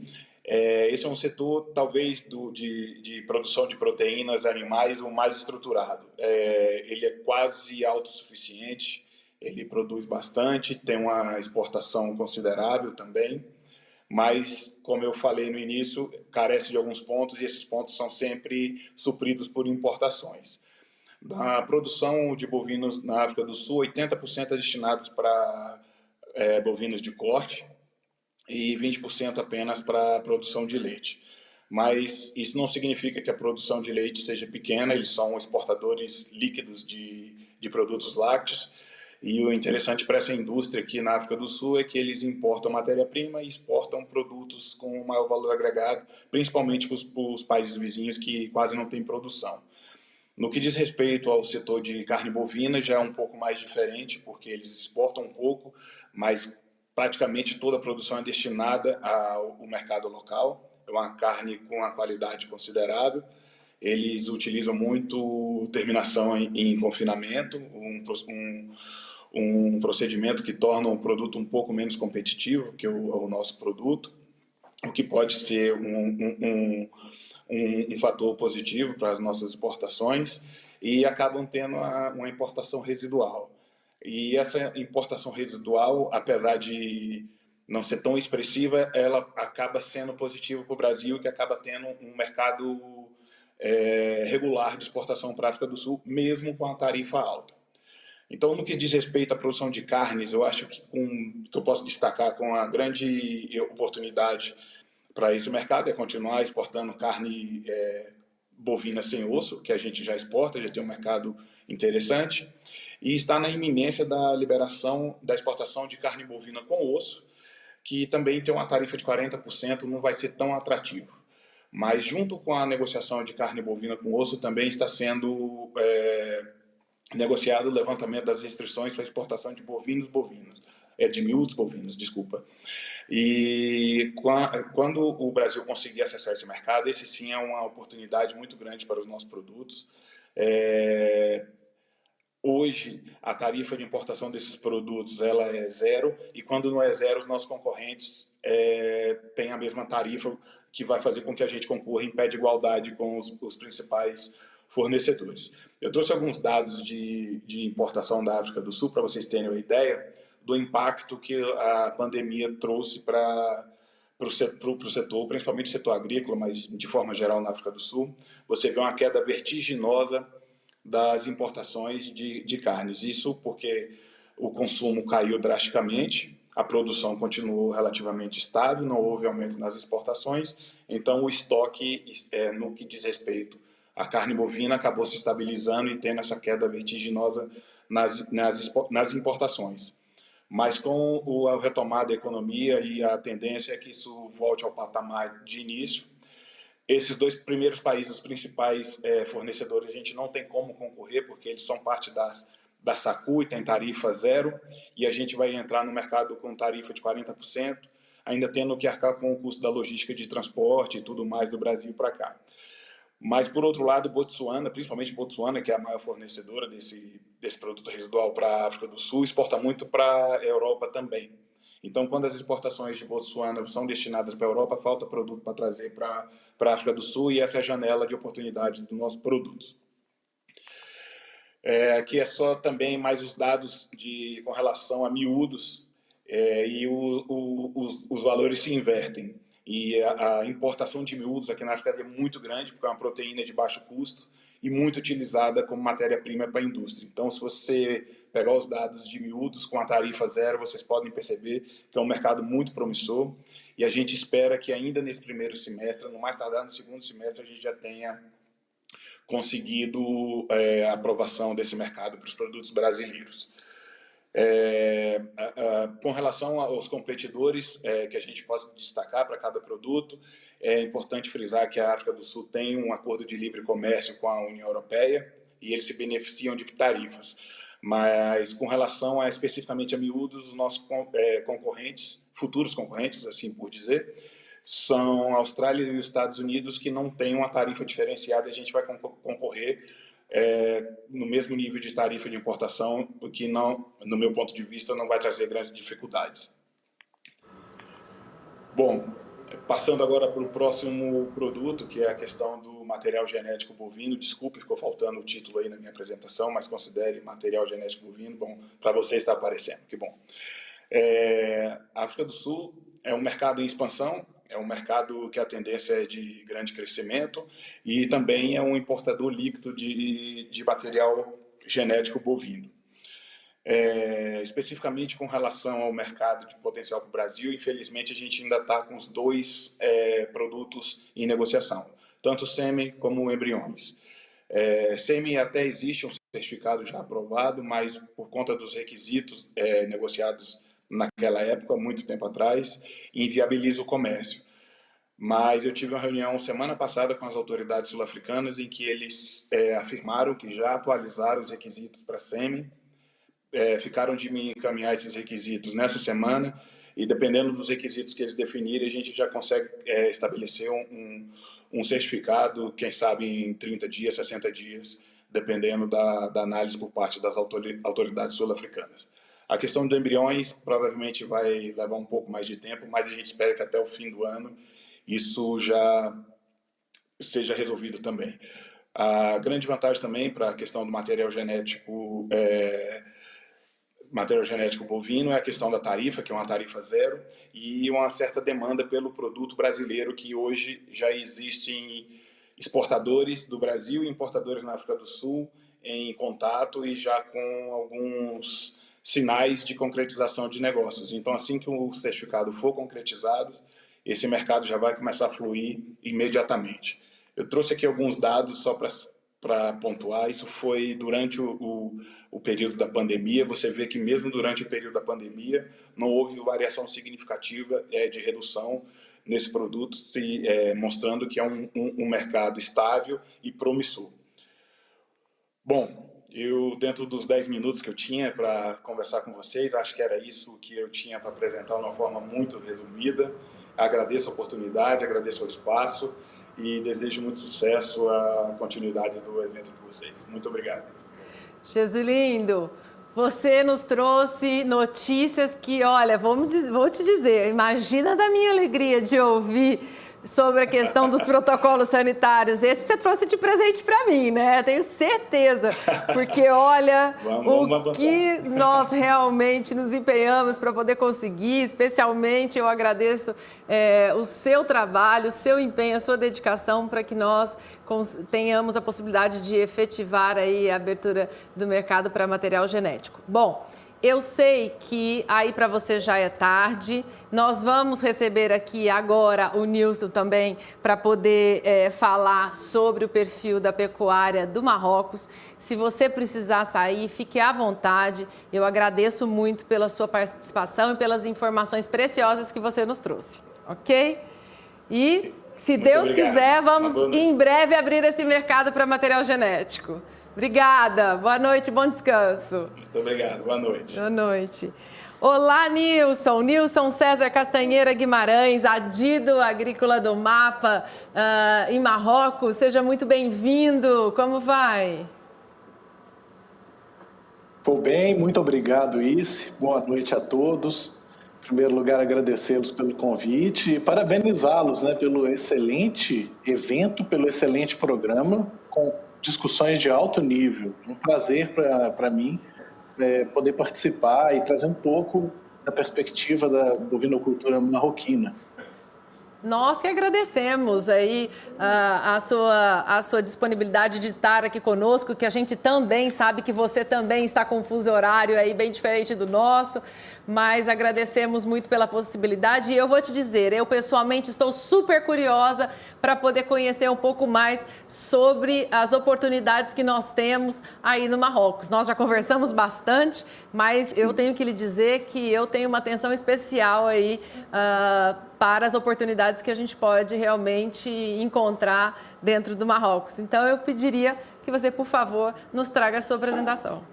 esse é um setor, talvez, de produção de proteínas animais o mais estruturado. Ele é quase autossuficiente, ele produz bastante, tem uma exportação considerável também, mas, como eu falei no início, carece de alguns pontos, e esses pontos são sempre supridos por importações. Da produção de bovinos na África do Sul, 80% é destinados para bovinos de corte, e 20% apenas para a produção de leite. Mas isso não significa que a produção de leite seja pequena, eles são exportadores líquidos de produtos lácteos, e o interessante para essa indústria aqui na África do Sul é que eles importam matéria-prima e exportam produtos com maior valor agregado, principalmente para os países vizinhos que quase não têm produção. No que diz respeito ao setor de carne bovina, já é um pouco mais diferente, porque eles exportam um pouco, mas praticamente toda a produção é destinada ao mercado local. É uma carne com uma qualidade considerável. Eles utilizam muito terminação em confinamento, um procedimento que torna o produto um pouco menos competitivo que o nosso produto, o que pode ser um fator positivo para as nossas exportações, e acabam tendo uma importação residual. E essa importação residual, apesar de não ser tão expressiva, ela acaba sendo positiva para o Brasil, que acaba tendo um mercado regular de exportação para a África do Sul, mesmo com a tarifa alta. Então, no que diz respeito à produção de carnes, eu acho que eu posso destacar com a grande oportunidade para esse mercado é continuar exportando carne bovina sem osso, que a gente já exporta, já tem um mercado interessante, e está na iminência da liberação da exportação de carne bovina com osso, que também tem uma tarifa de 40%, não vai ser tão atrativo. Mas junto com a negociação de carne bovina com osso, também está sendo negociado o levantamento das restrições para a exportação de de miúdos bovinos, desculpa. E quando o Brasil conseguir acessar esse mercado, esse sim é uma oportunidade muito grande para os nossos produtos. Hoje, a tarifa de importação desses produtos ela é zero, e quando não é zero, os nossos concorrentes têm a mesma tarifa, que vai fazer com que a gente concorra em pé de igualdade com os principais fornecedores. Eu trouxe alguns dados de importação da África do Sul, para vocês terem uma ideia do impacto que a pandemia trouxe para o setor, principalmente o setor agrícola, mas de forma geral na África do Sul. Você vê uma queda vertiginosa das importações de carnes. Isso porque o consumo caiu drasticamente, a produção continuou relativamente estável, não houve aumento nas exportações, então o estoque, no que diz respeito à carne bovina, acabou se estabilizando e tendo essa queda vertiginosa nas importações. Mas com a retomada da economia e a tendência é que isso volte ao patamar de início. Esses dois primeiros países, os principais fornecedores, a gente não tem como concorrer, porque eles são parte da SACU e tem tarifa zero, e a gente vai entrar no mercado com tarifa de 40%, ainda tendo que arcar com o custo da logística de transporte e tudo mais do Brasil para cá. Mas, por outro lado, Botsuana, principalmente Botsuana, que é a maior fornecedora desse produto residual para a África do Sul, exporta muito para a Europa também. Então, quando as exportações de Botsuana são destinadas para a Europa, falta produto para trazer para a África do Sul, e essa é a janela de oportunidade dos nossos produtos. Aqui é só também mais os dados com relação a miúdos, e os valores se invertem. E a importação de miúdos aqui na África é muito grande, porque é uma proteína de baixo custo e muito utilizada como matéria-prima para a indústria. Então, se você pegar os dados de miúdos com a tarifa zero, vocês podem perceber que é um mercado muito promissor, e a gente espera que ainda nesse primeiro semestre, no mais tardar no segundo semestre, a gente já tenha conseguido a aprovação desse mercado para os produtos brasileiros. Com relação aos competidores que a gente possa destacar para cada produto, é importante frisar que a África do Sul tem um acordo de livre comércio com a União Europeia, e eles se beneficiam de tarifas. Mas com relação a especificamente a miúdos, os nossos concorrentes, futuros concorrentes, assim por dizer, são a Austrália e os Estados Unidos, que não têm uma tarifa diferenciada, e a gente vai concorrer no mesmo nível de tarifa de importação, o que, não, no meu ponto de vista, não vai trazer grandes dificuldades. Bom, passando agora para o próximo produto, que é a questão do material genético bovino. Desculpe, ficou faltando o título aí na minha apresentação, mas considere material genético bovino. Bom, para você está aparecendo, que bom. A África do Sul é um mercado em expansão, é um mercado que a tendência é de grande crescimento e também é um importador líquido de material genético bovino. Especificamente com relação ao mercado de potencial para o Brasil, infelizmente a gente ainda está com os dois produtos em negociação, tanto o sêmen como embriões. Sêmen até existe um certificado já aprovado, mas por conta dos requisitos negociados naquela época, muito tempo atrás, inviabiliza o comércio. Mas eu tive uma reunião semana passada com as autoridades sul-africanas em que eles afirmaram que já atualizaram os requisitos para sêmen, ficaram de me encaminhar esses requisitos nessa semana e dependendo dos requisitos que eles definirem, a gente já consegue estabelecer um certificado, quem sabe em 30 dias, 60 dias, dependendo da análise por parte das autoridades sul-africanas. A questão dos embriões provavelmente vai levar um pouco mais de tempo, mas a gente espera que até o fim do ano isso já seja resolvido também. A grande vantagem também para a questão do material genético bovino é a questão da tarifa, que é uma tarifa zero, e uma certa demanda pelo produto brasileiro, que hoje já existem exportadores do Brasil e importadores na África do Sul em contato e já com alguns sinais de concretização de negócios. Então, assim que o certificado for concretizado, esse mercado já vai começar a fluir imediatamente. Eu trouxe aqui alguns dados só para pontuar. Isso foi durante o período da pandemia. Você vê que mesmo durante o período da pandemia não houve variação significativa de redução nesse produto, mostrando que é um mercado estável e promissor. Bom, eu dentro dos 10 minutos que eu tinha para conversar com vocês, acho que era isso que eu tinha para apresentar de uma forma muito resumida. Agradeço a oportunidade, agradeço o espaço e desejo muito sucesso à continuidade do evento de vocês. Muito obrigado. Jesulindo, você nos trouxe notícias que, olha, vou te dizer, imagina da minha alegria de ouvir sobre a questão dos protocolos sanitários. Esse você trouxe de presente para mim, né? Tenho certeza, porque olha vamos que nós realmente nos empenhamos para poder conseguir, especialmente eu agradeço o seu trabalho, o seu empenho, a sua dedicação para que nós tenhamos a possibilidade de efetivar aí a abertura do mercado para material genético. Bom, eu sei que aí para você já é tarde, nós vamos receber aqui agora o Nilson também para poder falar sobre o perfil da pecuária do Marrocos. Se você precisar sair, fique à vontade, eu agradeço muito pela sua participação e pelas informações preciosas que você nos trouxe, ok? E se Deus quiser, vamos em breve abrir esse mercado para material genético. Obrigada, boa noite, bom descanso. Muito obrigado, boa noite. Boa noite. Olá, Nilson. Nilson César Castanheira Guimarães, adido agrícola do MAPA, em Marrocos. Seja muito bem-vindo. Como vai? Vou bem, muito obrigado, Isi. Boa noite a todos. Em primeiro lugar, agradecê-los pelo convite e parabenizá-los, né, pelo excelente evento, pelo excelente programa, com discussões de alto nível. Um prazer para mim poder participar e trazer um pouco da perspectiva da bovinocultura marroquina. Nós que agradecemos aí a sua disponibilidade de estar aqui conosco, que a gente também sabe que você também está com um fuso horário aí bem diferente do nosso, mas agradecemos muito pela possibilidade e eu vou te dizer, eu pessoalmente estou super curiosa para poder conhecer um pouco mais sobre as oportunidades que nós temos aí no Marrocos. Nós já conversamos bastante, mas eu tenho que lhe dizer que eu tenho uma atenção especial aí para as oportunidades que a gente pode realmente encontrar dentro do Marrocos. Então, eu pediria que você, por favor, nos traga a sua apresentação.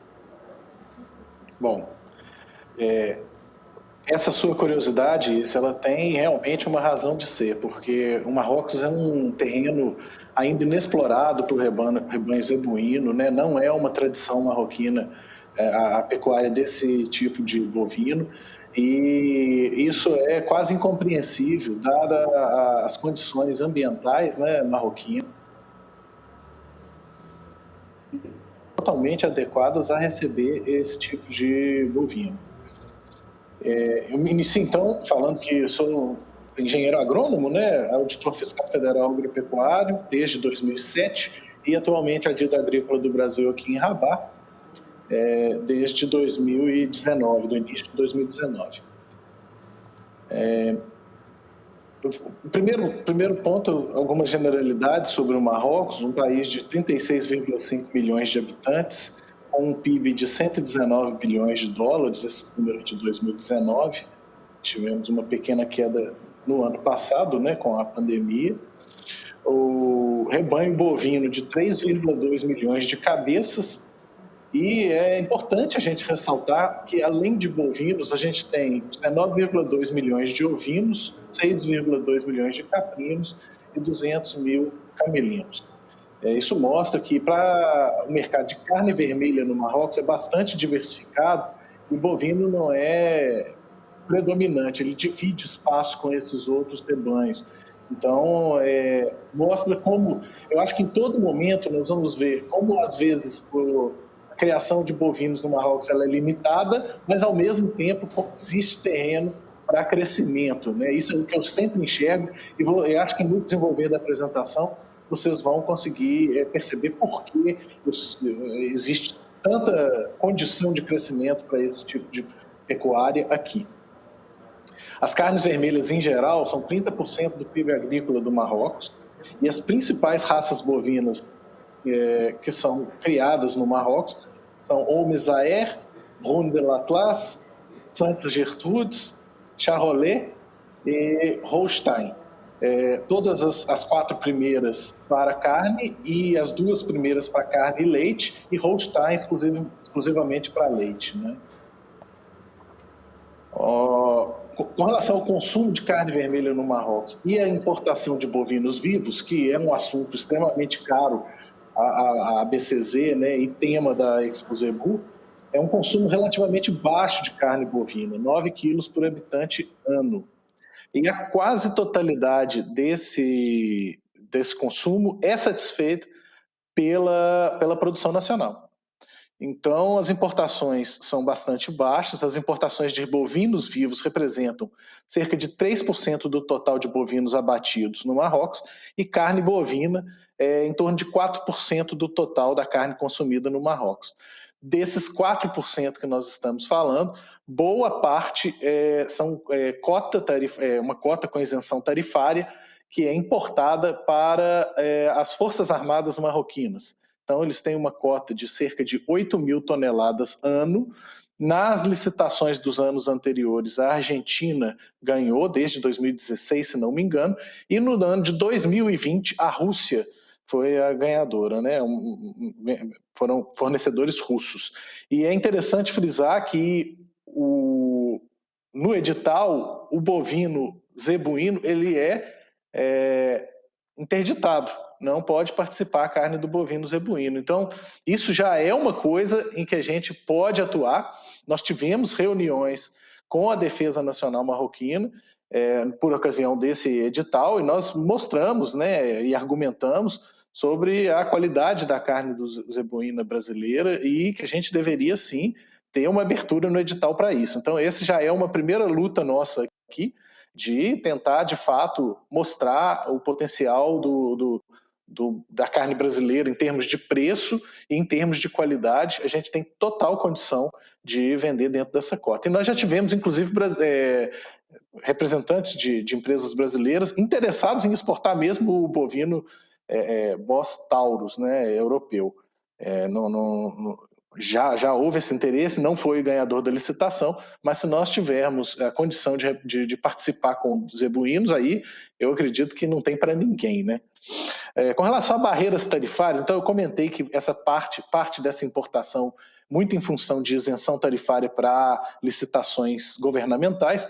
Bom, essa sua curiosidade, ela tem realmente uma razão de ser, porque o Marrocos é um terreno ainda inexplorado para o rebanho zebuíno, né? Não é uma tradição marroquina a pecuária desse tipo de bovino, e isso é quase incompreensível, dada as condições ambientais, né, marroquinas, totalmente adequadas a receber esse tipo de bovino. Eu me inicio, então, falando que eu sou engenheiro agrônomo, né, auditor fiscal federal agropecuário desde 2007 e atualmente adido agrícola do Brasil aqui em Rabat, desde 2019, do início de 2019. O primeiro ponto, algumas generalidades sobre o Marrocos, um país de 36,5 milhões de habitantes, com um PIB de 119 bilhões de dólares, esse número de 2019. Tivemos uma pequena queda no ano passado, né, com a pandemia. O rebanho bovino de 3,2 milhões de cabeças. E é importante a gente ressaltar que, além de bovinos, a gente tem 19,2 milhões de ovinos, 6,2 milhões de caprinos e 200 mil camelinos. Isso mostra que, para o mercado de carne vermelha no Marrocos, é bastante diversificado e o bovino não é predominante, ele divide espaço com esses outros rebanhos. Então, mostra como, eu acho que em todo momento nós vamos ver como, às vezes, a criação de bovinos no Marrocos ela é limitada, mas, ao mesmo tempo, existe terreno para crescimento, né? Isso é o que eu sempre enxergo e eu acho que no desenvolver da apresentação vocês vão conseguir perceber por que existe tanta condição de crescimento para esse tipo de pecuária aqui. As carnes vermelhas, em geral, são 30% do PIB agrícola do Marrocos e as principais raças bovinas que são criadas no Marrocos são Homme Zaher, Rhône de l'Atlas, Sainte Gertrudes, Charolais e Holstein. Todas as 4 primeiras para carne e as 2 primeiras para carne e leite, e Holstein exclusivamente para leite, né? Com relação ao consumo de carne vermelha no Marrocos e a importação de bovinos vivos, que é um assunto extremamente caro a BCZ, né, e tema da Expo Zebu, é um consumo relativamente baixo de carne bovina, 9 quilos por habitante ano. E a quase totalidade desse consumo é satisfeita pela produção nacional. Então, as importações são bastante baixas, as importações de bovinos vivos representam cerca de 3% do total de bovinos abatidos no Marrocos e carne bovina em torno de 4% do total da carne consumida no Marrocos. Desses 4% que nós estamos falando, boa parte são uma cota com isenção tarifária que é importada para as Forças Armadas marroquinas. Então, eles têm uma cota de cerca de 8 mil toneladas ano. Nas licitações dos anos anteriores, a Argentina ganhou, desde 2016, se não me engano, e no ano de 2020, a Rússia foi a ganhadora, né? Foram fornecedores russos. E é interessante frisar que no edital, o bovino zebuíno ele é interditado. Não pode participar a carne do bovino zebuíno. Então, isso já é uma coisa em que a gente pode atuar. Nós tivemos reuniões com a Defesa Nacional Marroquina por ocasião desse edital e nós mostramos, né, e argumentamos sobre a qualidade da carne do zebuína brasileira e que a gente deveria, sim, ter uma abertura no edital para isso. Então, esse já é uma primeira luta nossa aqui, de tentar, de fato, mostrar o potencial da carne brasileira em termos de preço e em termos de qualidade. A gente tem total condição de vender dentro dessa cota. E nós já tivemos, inclusive, representantes de empresas brasileiras interessados em exportar mesmo o bovino Bos Taurus, né, europeu. Já houve esse interesse, não foi o ganhador da licitação, mas se nós tivermos a condição de participar com zebuínos, aí eu acredito que não tem para ninguém, né? Com relação a barreiras tarifárias, então eu comentei que essa parte dessa importação muito em função de isenção tarifária para licitações governamentais,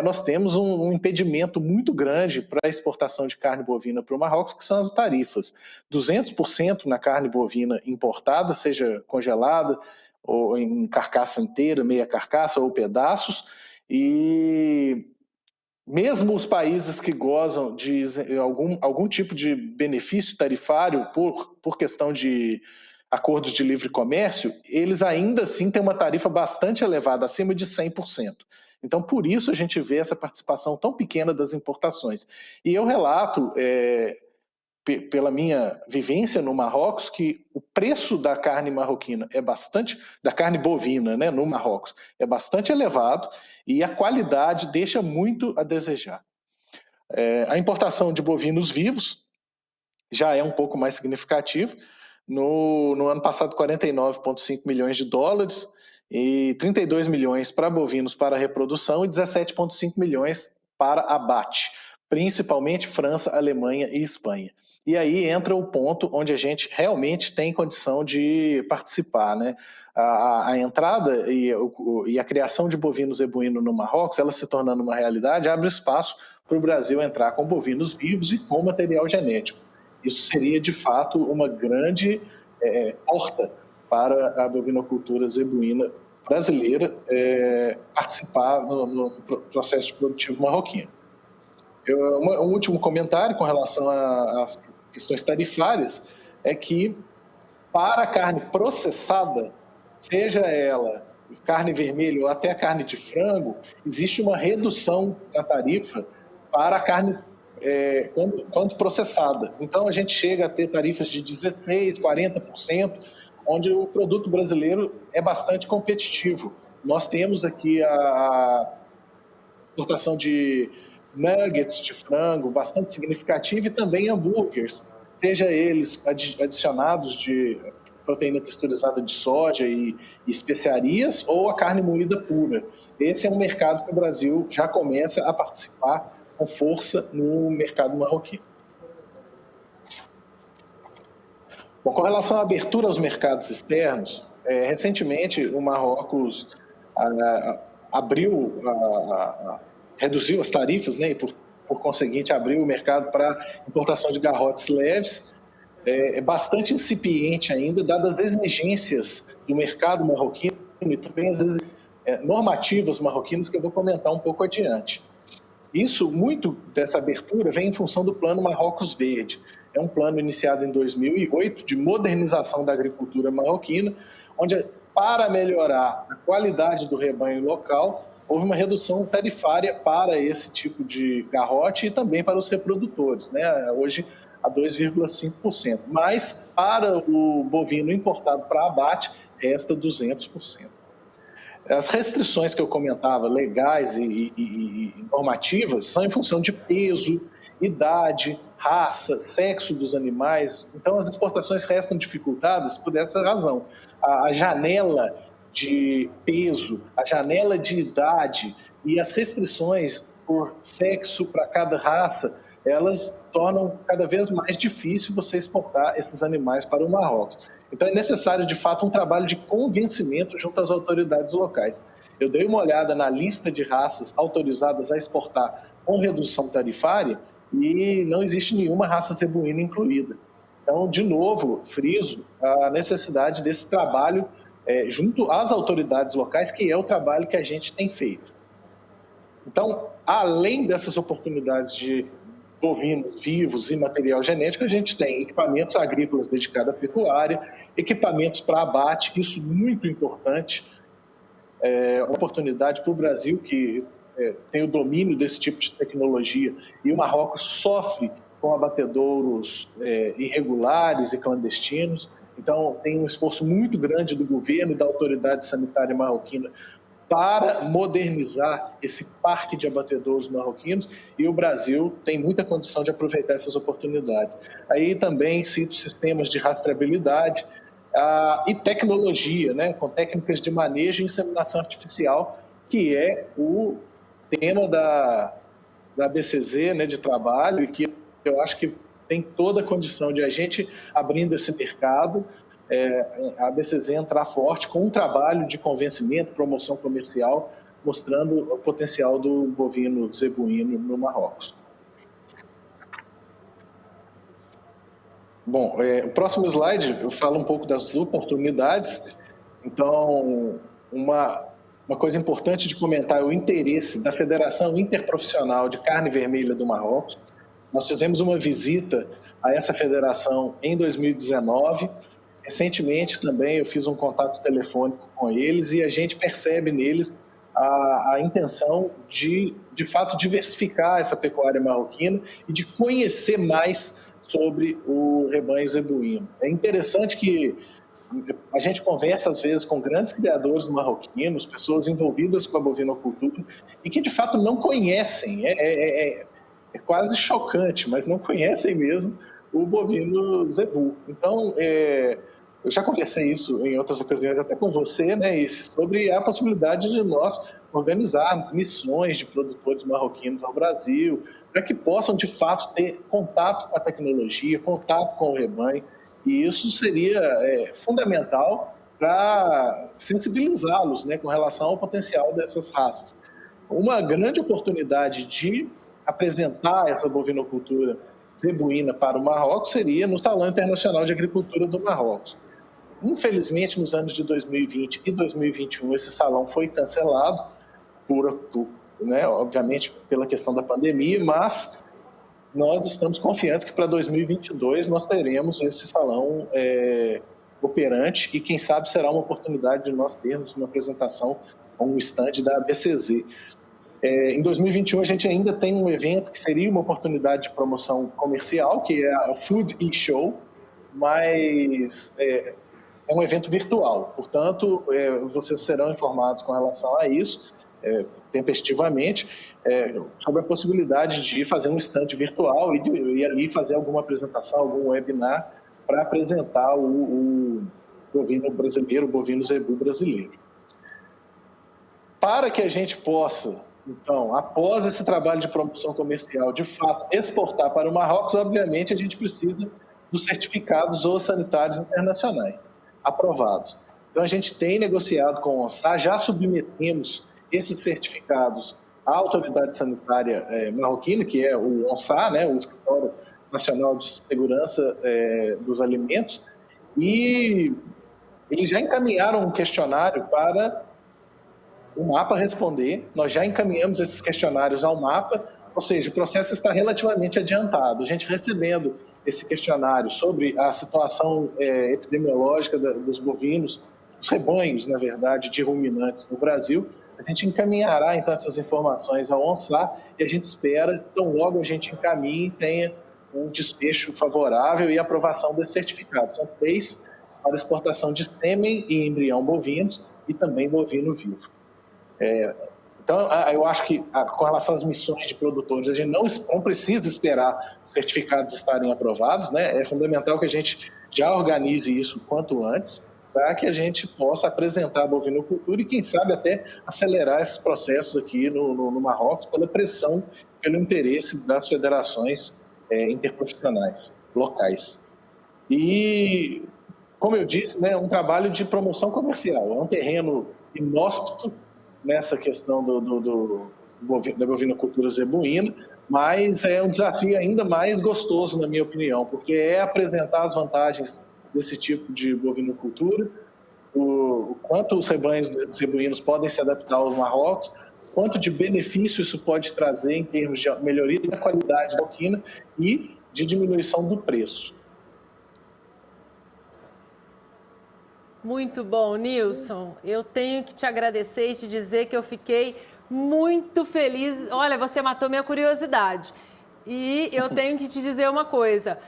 nós temos um impedimento muito grande para a exportação de carne bovina para o Marrocos, que são as tarifas. 200% na carne bovina importada, seja congelada, ou em carcaça inteira, meia carcaça ou pedaços, e mesmo os países que gozam de algum tipo de benefício tarifário por questão de acordos de livre comércio, eles ainda assim têm uma tarifa bastante elevada, acima de 100%. Então, por isso a gente vê essa participação tão pequena das importações. E eu relato, pela minha vivência no Marrocos, que o preço da carne marroquina da carne bovina, né, no Marrocos, é bastante elevado e a qualidade deixa muito a desejar. A importação de bovinos vivos já é um pouco mais significativa. No ano passado, 49,5 milhões de dólares e 32 milhões para bovinos para reprodução e 17,5 milhões para abate, principalmente França, Alemanha e Espanha. E aí entra o ponto onde a gente realmente tem condição de participar, né? A entrada e a criação de bovinos zebuíno no Marrocos, ela se tornando uma realidade, abre espaço para o Brasil entrar com bovinos vivos e com material genético. Isso seria, de fato, uma grande porta para a bovinocultura zebuína brasileira participar no processo produtivo marroquino. Um último comentário com relação às questões tarifárias é que, para a carne processada, seja ela carne vermelha ou até a carne de frango, existe uma redução da tarifa para a carne quando processada. Então, a gente chega a ter tarifas de 16%, 40%, onde o produto brasileiro é bastante competitivo. Nós temos aqui a exportação de nuggets de frango bastante significativa e também hambúrgueres, seja eles adicionados de proteína texturizada de soja e especiarias ou a carne moída pura. Esse é um mercado que o Brasil já começa a participar com força no mercado marroquino. Bom, com relação à abertura aos mercados externos, recentemente o Marrocos reduziu as tarifas, né, e por conseguinte abriu o mercado para importação de garrotes leves, bastante incipiente ainda, dadas as exigências do mercado marroquino e também as normativas marroquinas que eu vou comentar um pouco adiante. Muito dessa abertura vem em função do Plano Marrocos Verde. É um plano iniciado em 2008 de modernização da agricultura marroquina, onde, para melhorar a qualidade do rebanho local, houve uma redução tarifária para esse tipo de garrote e também para os reprodutores, né? Hoje a 2,5%. Mas para o bovino importado para abate, resta 200%. As restrições que eu comentava, legais e normativas, são em função de peso, idade, raça, sexo dos animais. Então, as exportações restam dificultadas por essa razão. A janela de peso, a janela de idade e as restrições por sexo para cada raça, elas tornam cada vez mais difícil você exportar esses animais para o Marrocos. Então, é necessário, de fato, um trabalho de convencimento junto às autoridades locais. Eu dei uma olhada na lista de raças autorizadas a exportar com redução tarifária e não existe nenhuma raça zebuína incluída. Então, de novo, friso a necessidade desse trabalho junto às autoridades locais, que é o trabalho que a gente tem feito. Então, além dessas oportunidades de bovinos vivos e material genético, a gente tem equipamentos agrícolas dedicados à pecuária, equipamentos para abate, isso muito importante, uma oportunidade para o Brasil que tem o domínio desse tipo de tecnologia, e o Marrocos sofre com abatedouros irregulares e clandestinos. Então, tem um esforço muito grande do governo e da autoridade sanitária marroquina para modernizar esse parque de abatedouros marroquinos, e o Brasil tem muita condição de aproveitar essas oportunidades. Aí também cito sistemas de rastreabilidade e tecnologia, né, com técnicas de manejo e inseminação artificial, que é o tema da BCZ, né, de trabalho, e que eu acho que tem toda a condição de a gente, abrindo esse mercado, a ABCZ entrar forte com um trabalho de convencimento, promoção comercial, mostrando o potencial do bovino zebuíno no Marrocos. Bom, o próximo slide eu falo um pouco das oportunidades. Então, uma coisa importante de comentar é o interesse da Federação Interprofissional de Carne Vermelha do Marrocos. Nós fizemos uma visita a essa federação em 2019. Recentemente também eu fiz um contato telefônico com eles e a gente percebe neles a intenção de fato, diversificar essa pecuária marroquina e de conhecer mais sobre o rebanho zebuíno. É interessante que a gente conversa, às vezes, com grandes criadores marroquinos, pessoas envolvidas com a bovinocultura e que, de fato, não conhecem. É quase chocante, mas não conhecem mesmo o bovino zebu. Então, eu já conversei isso em outras ocasiões, até com você, né, sobre a possibilidade de nós organizarmos missões de produtores marroquinos ao Brasil, para que possam, de fato, ter contato com a tecnologia, contato com o rebanho, e isso seria fundamental para sensibilizá-los, né, com relação ao potencial dessas raças. Uma grande oportunidade de apresentar essa bovinocultura zebuína para o Marrocos seria no Salão Internacional de Agricultura do Marrocos. Infelizmente, nos anos de 2020 e 2021, esse salão foi cancelado, obviamente pela questão da pandemia, mas nós estamos confiantes que para 2022 nós teremos esse salão operante e, quem sabe, será uma oportunidade de nós termos uma apresentação, um stand da ABCZ. Em 2021, a gente ainda tem um evento que seria uma oportunidade de promoção comercial, que é a Food e-Show, mas é um evento virtual. Portanto, vocês serão informados com relação a isso, tempestivamente, sobre a possibilidade de fazer um stand virtual e ali fazer alguma apresentação, algum webinar para apresentar o bovino brasileiro, o bovino zebu brasileiro. Para que a gente possa, então, após esse trabalho de promoção comercial, de fato, exportar para o Marrocos, obviamente, a gente precisa dos certificados sanitários internacionais aprovados. Então, a gente tem negociado com o ONSA, já submetemos esses certificados à autoridade sanitária marroquina, que é o ONSA, né, o Escritório Nacional de Segurança dos Alimentos, e eles já encaminharam um questionário para o MAPA responder. Nós já encaminhamos esses questionários ao MAPA, ou seja, o processo está relativamente adiantado. A gente recebendo esse questionário sobre a situação epidemiológica dos bovinos, dos rebanhos, na verdade, de ruminantes no Brasil, a gente encaminhará, então, essas informações ao ONSA e a gente espera, então, logo a gente encaminhe e tenha um desfecho favorável e aprovação desse certificado. São 3 para exportação de sêmen e embrião bovinos e também bovino vivo. Então, eu acho que, com relação às missões de produtores, a gente não precisa esperar os certificados estarem aprovados, né? É fundamental que a gente já organize isso quanto antes, para que a gente possa apresentar a bovinocultura e, quem sabe, até acelerar esses processos aqui no Marrocos pela pressão, pelo interesse das federações interprofissionais locais. E, como eu disse, né, um trabalho de promoção comercial. É um terreno inóspito nessa questão da bovinocultura zebuína, mas é um desafio ainda mais gostoso, na minha opinião, porque é apresentar as vantagens desse tipo de bovinocultura, o quanto os rebanhos zebuínos podem se adaptar aos Marrocos, quanto de benefício isso pode trazer em termos de melhoria da qualidade da equina e de diminuição do preço. Muito bom, Nilson. Eu tenho que te agradecer e te dizer que eu fiquei muito feliz. Olha, você matou minha curiosidade. E eu tenho que te dizer uma coisa.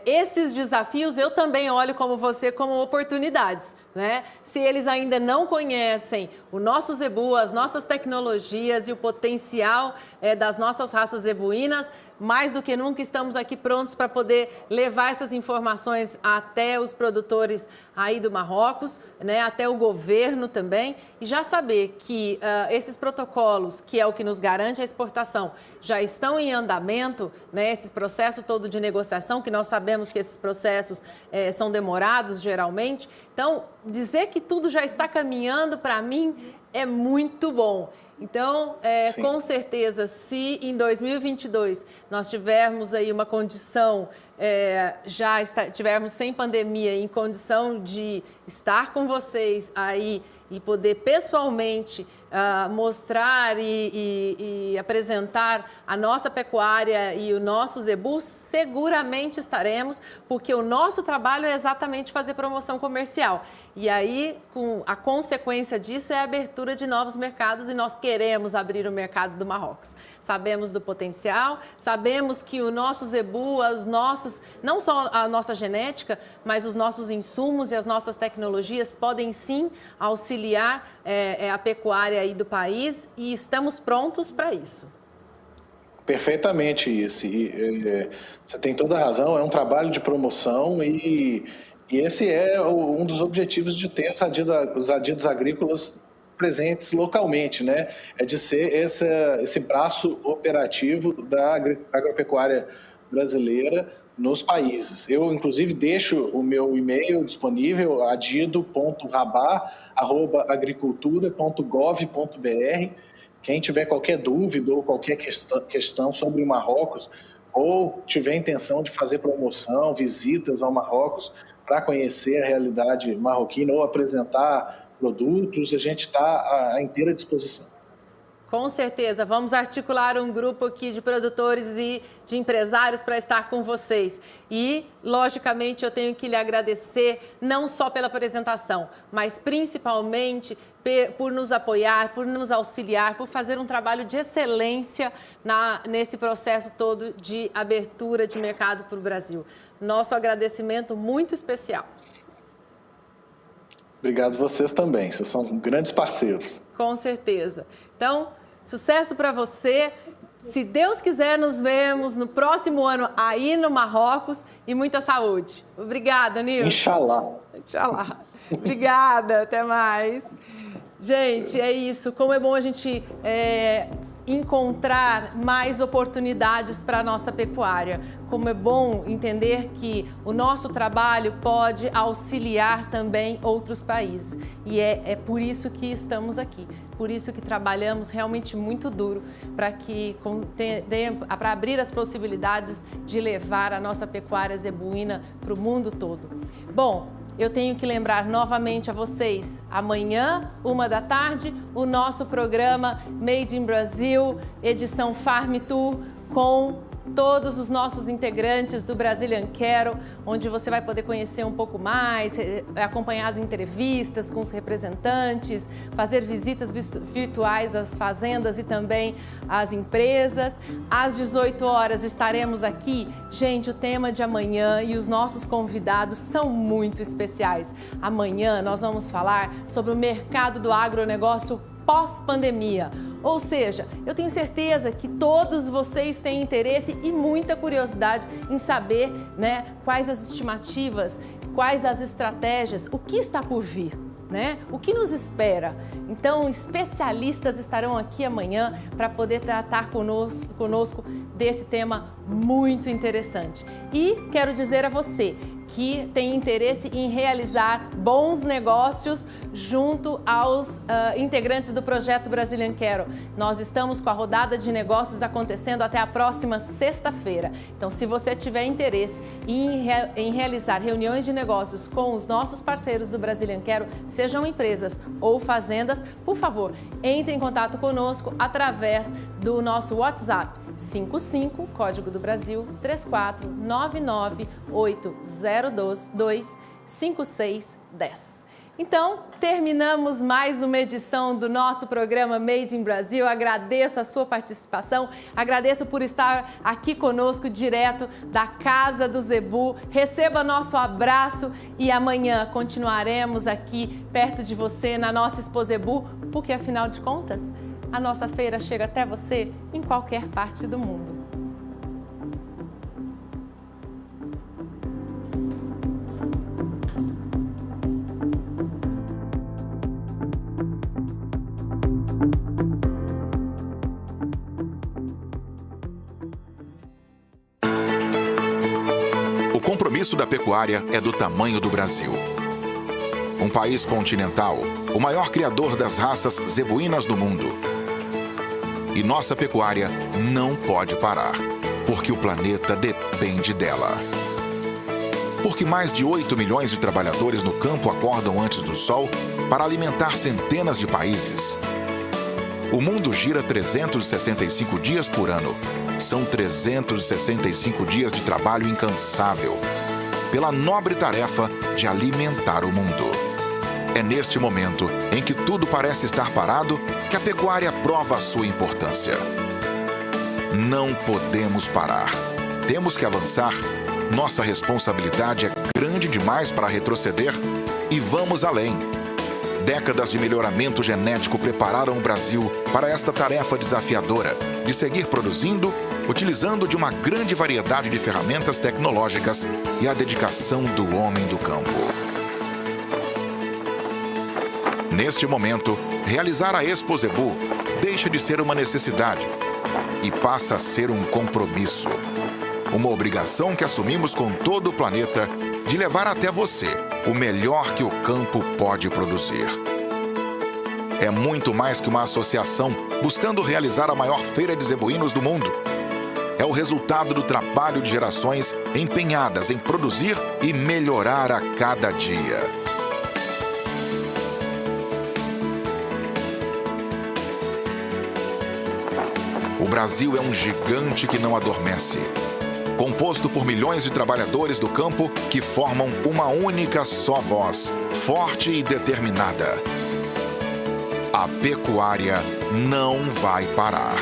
Esses desafios eu também olho como você como oportunidades, né? Se eles ainda não conhecem o nosso zebu, as nossas tecnologias e o potencial das nossas raças zebuínas, mais do que nunca estamos aqui prontos para poder levar essas informações até os produtores aí do Marrocos, né, até o governo também, e já saber que esses protocolos, que é o que nos garante a exportação, já estão em andamento, né, esse processo todo de negociação, produção, que nós sabemos que esses processos são demorados geralmente. Então, dizer que tudo já está caminhando, para mim, é muito bom. Então, com certeza, se em 2022 nós tivermos aí uma condição, tivermos sem pandemia, em condição de estar com vocês aí e poder pessoalmente mostrar e apresentar a nossa pecuária e o nosso zebu, seguramente estaremos, porque o nosso trabalho é exatamente fazer promoção comercial. E aí, a consequência disso é a abertura de novos mercados, e nós queremos abrir o mercado do Marrocos. Sabemos do potencial, sabemos que o nosso zebu, não só a nossa genética, mas os nossos insumos e as nossas tecnologias podem sim auxiliar a pecuária aí do país, e estamos prontos para isso. Perfeitamente isso. Você tem toda a razão, é um trabalho de promoção e esse é um dos objetivos de ter os adidos agrícolas presentes localmente, né? É de ser esse braço operativo da agropecuária brasileira nos países. Eu, inclusive, deixo o meu e-mail disponível, adido.rabá@agricultura.gov.br. Quem tiver qualquer dúvida ou qualquer questão sobre o Marrocos, ou tiver intenção de fazer promoção, visitas ao Marrocos para conhecer a realidade marroquina ou apresentar produtos, a gente está à inteira disposição. Com certeza, vamos articular um grupo aqui de produtores e de empresários para estar com vocês. E, logicamente, eu tenho que lhe agradecer não só pela apresentação, mas principalmente por nos apoiar, por nos auxiliar, por fazer um trabalho de excelência nesse processo todo de abertura de mercado para o Brasil. Nosso agradecimento muito especial. Obrigado vocês também, vocês são grandes parceiros. Com certeza. Então, sucesso para você. Se Deus quiser, nos vemos no próximo ano aí no Marrocos, e muita saúde. Obrigada, Nilson. Inxalá. Inxalá. Obrigada, até mais. Gente, é isso. Como é bom a gente encontrar mais oportunidades para a nossa pecuária. Como é bom entender que o nosso trabalho pode auxiliar também outros países. E é por isso que estamos aqui. Por isso que trabalhamos realmente muito duro para abrir as possibilidades de levar a nossa pecuária zebuína para o mundo todo. Bom, eu tenho que lembrar novamente a vocês, amanhã, 13h, o nosso programa Made in Brasil, edição Farm Tour, com todos os nossos integrantes do Brazilian Cattle, onde você vai poder conhecer um pouco mais, acompanhar as entrevistas com os representantes, fazer visitas virtuais às fazendas e também às empresas. Às 18 horas estaremos aqui. Gente, o tema de amanhã e os nossos convidados são muito especiais. Amanhã nós vamos falar sobre o mercado do agronegócio pós-pandemia. Ou seja, eu tenho certeza que todos vocês têm interesse e muita curiosidade em saber, né, quais as estimativas, quais as estratégias, o que está por vir, né? O que nos espera. Então, especialistas estarão aqui amanhã para poder tratar conosco desse tema muito interessante. E quero dizer a você que tem interesse em realizar bons negócios junto aos integrantes do projeto Brazilian Cattle. Nós estamos com a rodada de negócios acontecendo até a próxima sexta-feira. Então, se você tiver interesse em realizar reuniões de negócios com os nossos parceiros do Brazilian Cattle, sejam empresas ou fazendas, por favor, entre em contato conosco através do nosso WhatsApp. 55, código do Brasil, 34-99802-5610. Então, terminamos mais uma edição do nosso programa Made in Brasil. Agradeço a sua participação, agradeço por estar aqui conosco direto da Casa do Zebu. Receba nosso abraço e amanhã continuaremos aqui perto de você na nossa Expo Zebu, porque afinal de contas, a nossa feira chega até você em qualquer parte do mundo. compromisso da pecuária é do tamanho do Brasil. Um país continental, o maior criador das raças zebuínas do mundo. E nossa pecuária não pode parar, porque o planeta depende dela. Porque mais de 8 milhões de trabalhadores no campo acordam antes do sol para alimentar centenas de países. O mundo gira 365 dias por ano. São 365 dias de trabalho incansável, pela nobre tarefa de alimentar o mundo. É neste momento em que tudo parece estar parado que a pecuária prova a sua importância. Não podemos parar. Temos que avançar. Nossa responsabilidade é grande demais para retroceder e vamos além. Décadas de melhoramento genético prepararam o Brasil para esta tarefa desafiadora de seguir produzindo, utilizando de uma grande variedade de ferramentas tecnológicas e a dedicação do homem do campo. Neste momento, realizar a Expo Zebu deixa de ser uma necessidade e passa a ser um compromisso. Uma obrigação que assumimos com todo o planeta de levar até você o melhor que o campo pode produzir. É muito mais que uma associação buscando realizar a maior feira de zebuínos do mundo. É o resultado do trabalho de gerações empenhadas em produzir e melhorar a cada dia. O Brasil é um gigante que não adormece, composto por milhões de trabalhadores do campo que formam uma única só voz, forte e determinada. A pecuária não vai parar.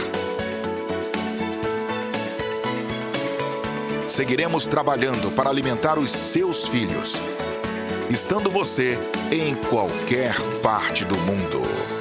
Seguiremos trabalhando para alimentar os seus filhos, estando você em qualquer parte do mundo.